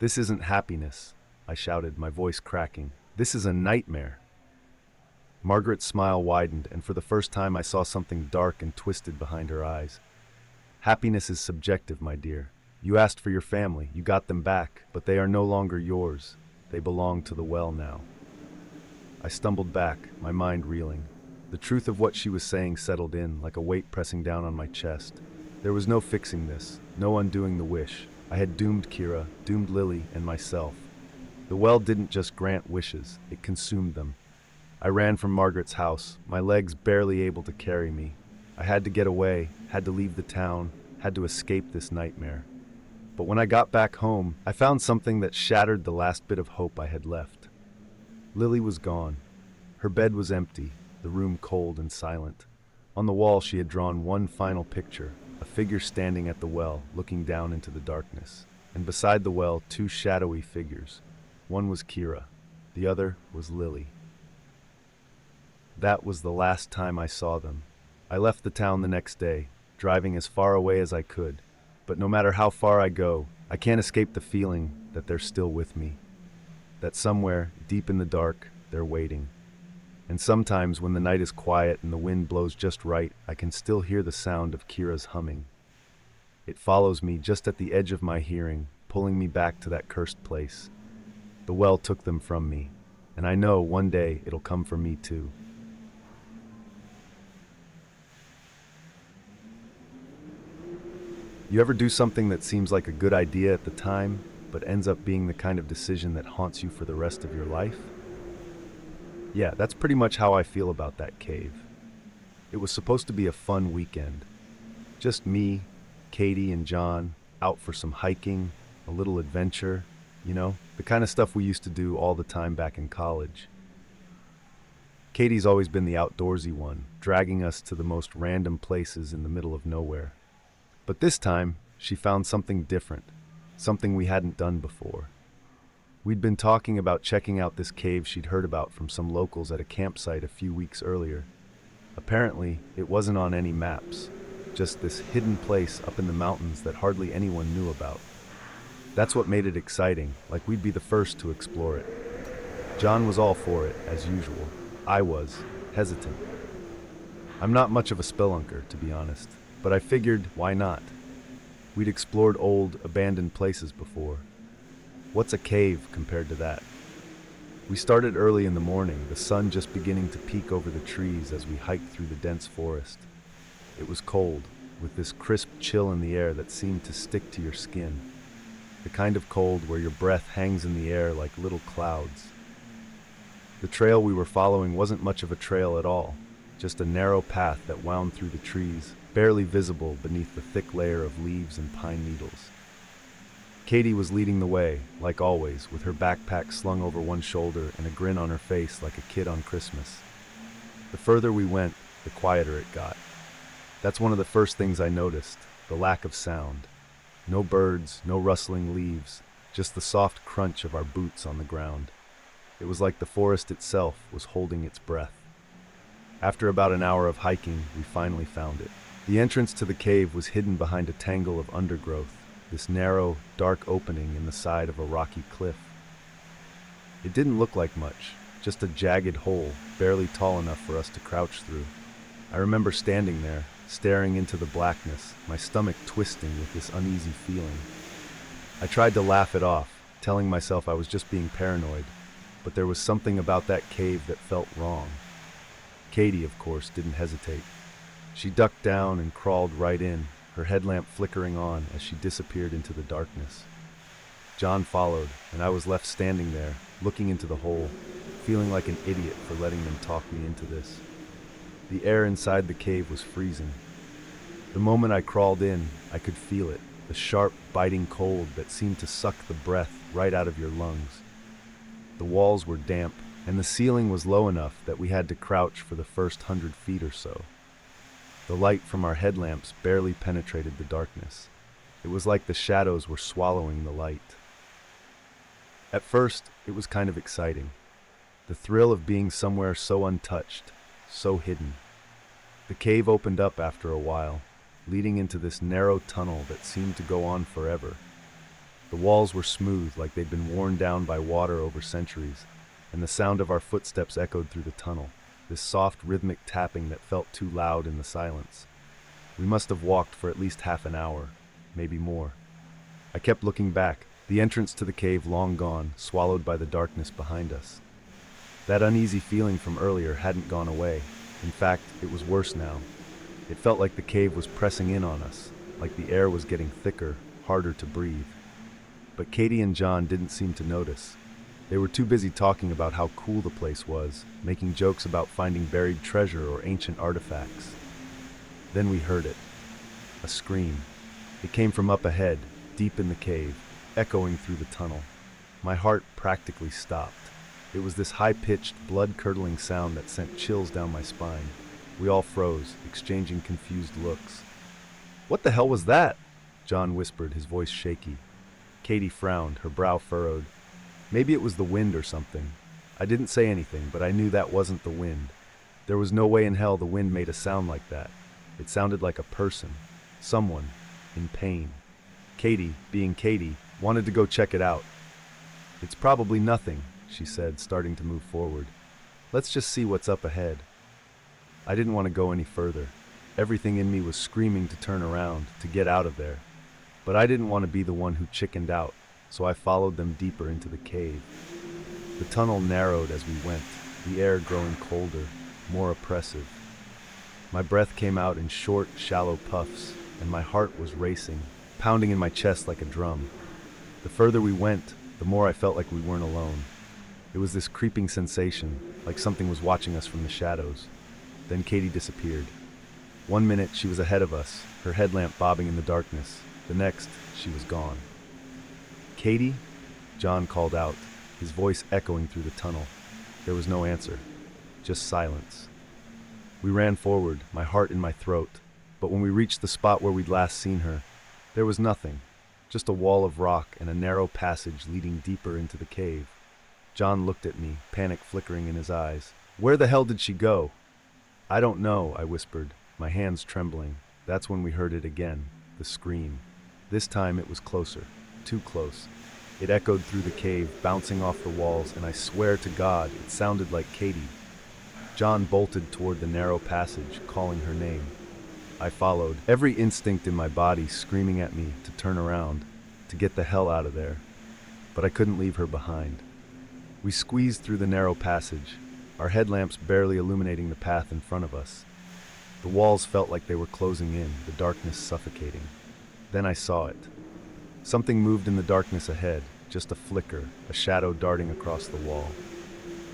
isn't happiness," I shouted, my voice cracking. "This is a nightmare." Margaret's smile widened, and for the first time I saw something dark and twisted behind her eyes. "Happiness is subjective, my dear. You asked for your family, you got them back, but they are no longer yours. They belong to the well now." I stumbled back, my mind reeling. The truth of what she was saying settled in, like a weight pressing down on my chest. There was no fixing this, no undoing the wish. I had doomed Kira, doomed Lily, and myself. The well didn't just grant wishes, it consumed them. I ran from Margaret's house, my legs barely able to carry me. I had to get away, had to leave the town, had to escape this nightmare. But when I got back home, I found something that shattered the last bit of hope I had left. Lily was gone. Her bed was empty, the room cold and silent. On the wall she had drawn one final picture, a figure standing at the well, looking down into the darkness. And beside the well, two shadowy figures. One was Kira, the other was Lily. That was the last time I saw them. I left the town the next day, driving as far away as I could. But no matter how far I go, I can't escape the feeling that they're still with me. That somewhere, deep in the dark, they're waiting. And sometimes when the night is quiet and the wind blows just right, I can still hear the sound of Kira's humming. It follows me just at the edge of my hearing, pulling me back to that cursed place. The well took them from me, and I know one day it'll come for me too. You ever do something that seems like a good idea at the time, but ends up being the kind of decision that haunts you for the rest of your life? Yeah, that's pretty much how I feel about that cave. It was supposed to be a fun weekend. Just me, Katie, and John, out for some hiking, a little adventure, the kind of stuff we used to do all the time back in college. Katie's always been the outdoorsy one, dragging us to the most random places in the middle of nowhere. But this time, she found something different, something we hadn't done before. We'd been talking about checking out this cave she'd heard about from some locals at a campsite a few weeks earlier. Apparently, it wasn't on any maps, just this hidden place up in the mountains that hardly anyone knew about. That's what made it exciting, like we'd be the first to explore it. John was all for it, as usual. I was, hesitant. I'm not much of a spelunker, to be honest, but I figured, why not? We'd explored old, abandoned places before. What's a cave compared to that? We started early in the morning, the sun just beginning to peek over the trees as we hiked through the dense forest. It was cold, with this crisp chill in the air that seemed to stick to your skin. The kind of cold where your breath hangs in the air like little clouds. The trail we were following wasn't much of a trail at all, just a narrow path that wound through the trees, barely visible beneath the thick layer of leaves and pine needles. Katie was leading the way, like always, with her backpack slung over one shoulder and a grin on her face like a kid on Christmas. The further we went, the quieter it got. That's one of the first things I noticed, the lack of sound. No birds, no rustling leaves, just the soft crunch of our boots on the ground. It was like the forest itself was holding its breath. After about an hour of hiking, we finally found it. The entrance to the cave was hidden behind a tangle of undergrowth, this narrow, dark opening in the side of a rocky cliff. It didn't look like much, just a jagged hole, barely tall enough for us to crouch through. I remember standing there, staring into the blackness, my stomach twisting with this uneasy feeling. I tried to laugh it off, telling myself I was just being paranoid, but there was something about that cave that felt wrong. Katie, of course, didn't hesitate. She ducked down and crawled right in, her headlamp flickering on as she disappeared into the darkness. John followed, and I was left standing there, looking into the hole, feeling like an idiot for letting them talk me into this. The air inside the cave was freezing. The moment I crawled in, I could feel it, the sharp, biting cold that seemed to suck the breath right out of your lungs. The walls were damp, and the ceiling was low enough that we had to crouch for the first 100 feet or so. The light from our headlamps barely penetrated the darkness. It was like the shadows were swallowing the light. At first, it was kind of exciting. The thrill of being somewhere so untouched, so hidden. The cave opened up after a while, leading into this narrow tunnel that seemed to go on forever. The walls were smooth, like they'd been worn down by water over centuries, and the sound of our footsteps echoed through the tunnel, this soft rhythmic tapping that felt too loud in the silence. We must have walked for at least half an hour, maybe more. I kept looking back, the entrance to the cave long gone, swallowed by the darkness behind us. That uneasy feeling from earlier hadn't gone away. In fact, it was worse now. It felt like the cave was pressing in on us, like the air was getting thicker, harder to breathe. But Katie and John didn't seem to notice. They were too busy talking about how cool the place was, making jokes about finding buried treasure or ancient artifacts. Then we heard it. A scream. It came from up ahead, deep in the cave, echoing through the tunnel. My heart practically stopped. It was this high-pitched, blood-curdling sound that sent chills down my spine. We all froze, exchanging confused looks. "What the hell was that?" John whispered, his voice shaky. Katie frowned, her brow furrowed. Maybe it was the wind or something. I didn't say anything, but I knew that wasn't the wind. There was no way in hell the wind made a sound like that. It sounded like a person, someone, in pain. Katie, being Katie, wanted to go check it out. "It's probably nothing," she said, starting to move forward. "Let's just see what's up ahead." I didn't want to go any further. Everything in me was screaming to turn around, to get out of there. But I didn't want to be the one who chickened out, so I followed them deeper into the cave. The tunnel narrowed as we went, the air growing colder, more oppressive. My breath came out in short, shallow puffs, and my heart was racing, pounding in my chest like a drum. The further we went, the more I felt like we weren't alone. It was this creeping sensation, like something was watching us from the shadows. Then Katie disappeared. 1 minute she was ahead of us, her headlamp bobbing in the darkness. The next, she was gone. "Katie?" John called out, his voice echoing through the tunnel. There was no answer, just silence. We ran forward, my heart in my throat, but when we reached the spot where we'd last seen her, there was nothing, just a wall of rock and a narrow passage leading deeper into the cave. John looked at me, panic flickering in his eyes. "Where the hell did she go?" "I don't know," I whispered, my hands trembling. That's when we heard it again, the scream. This time it was closer, too close. It echoed through the cave, bouncing off the walls, and I swear to God, it sounded like Katie. John bolted toward the narrow passage, calling her name. I followed, every instinct in my body screaming at me to turn around, to get the hell out of there. But I couldn't leave her behind. We squeezed through the narrow passage, our headlamps barely illuminating the path in front of us. The walls felt like they were closing in, the darkness suffocating. Then I saw it. Something moved in the darkness ahead, just a flicker, a shadow darting across the wall.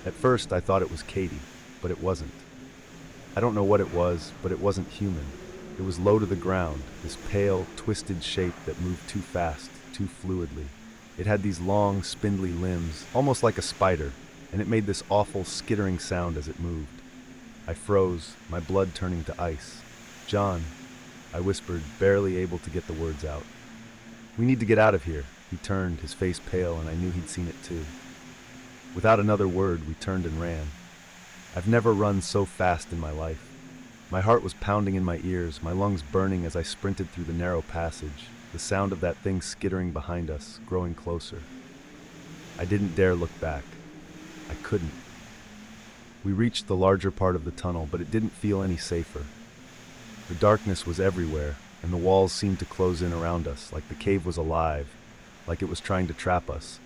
At first I thought it was Katie, but it wasn't. I don't know what it was, but it wasn't human. It was low to the ground, this pale, twisted shape that moved too fast, too fluidly. It had these long, spindly limbs, almost like a spider, and it made this awful, skittering sound as it moved. I froze, my blood turning to ice. "John," I whispered, barely able to get the words out. "We need to get out of here." He turned, his face pale, and I knew he'd seen it too. Without another word, we turned and ran. I've never run so fast in my life. My heart was pounding in my ears, my lungs burning as I sprinted through the narrow passage, the sound of that thing skittering behind us, growing closer. I didn't dare look back. I couldn't. We reached the larger part of the tunnel, but it didn't feel any safer. The darkness was everywhere, and the walls seemed to close in around us, like the cave was alive, like it was trying to trap us.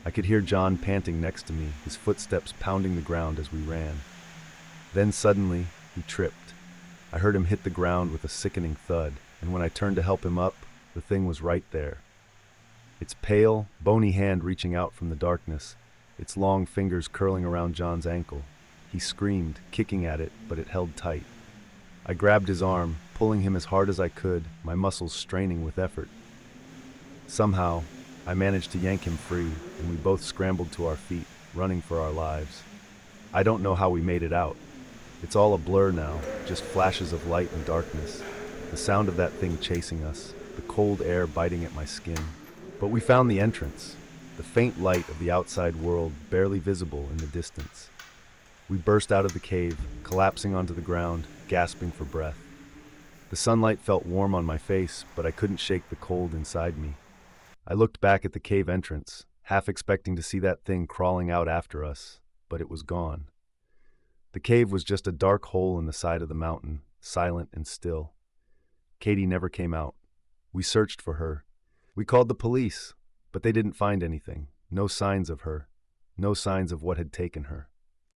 I could hear John panting next to me, his footsteps pounding the ground as we ran. Then suddenly, he tripped. I heard him hit the ground with a sickening thud, and when I turned to help him up, the thing was right there. Its pale, bony hand reaching out from the darkness, its long fingers curling around John's ankle. He screamed, kicking at it, but it held tight. I grabbed his arm, pulling him as hard as I could, my muscles straining with effort. Somehow, I managed to yank him free, and we both scrambled to our feet, running for our lives. I don't know how we made it out. It's all a blur now, just flashes of light and darkness, the sound of that thing chasing us, the cold air biting at my skin. But we found the entrance, the faint light of the outside world barely visible in the distance. We burst out of the cave, collapsing onto the ground, gasping for breath. The sunlight felt warm on my face, but I couldn't shake the cold inside me. I looked back at the cave entrance, half expecting to see that thing crawling out after us, but it was gone. The cave was just a dark hole in the side of the mountain, silent and still. Katie never came out. We searched for her. We called the police, but they didn't find anything. No signs of her. No signs of what had taken her.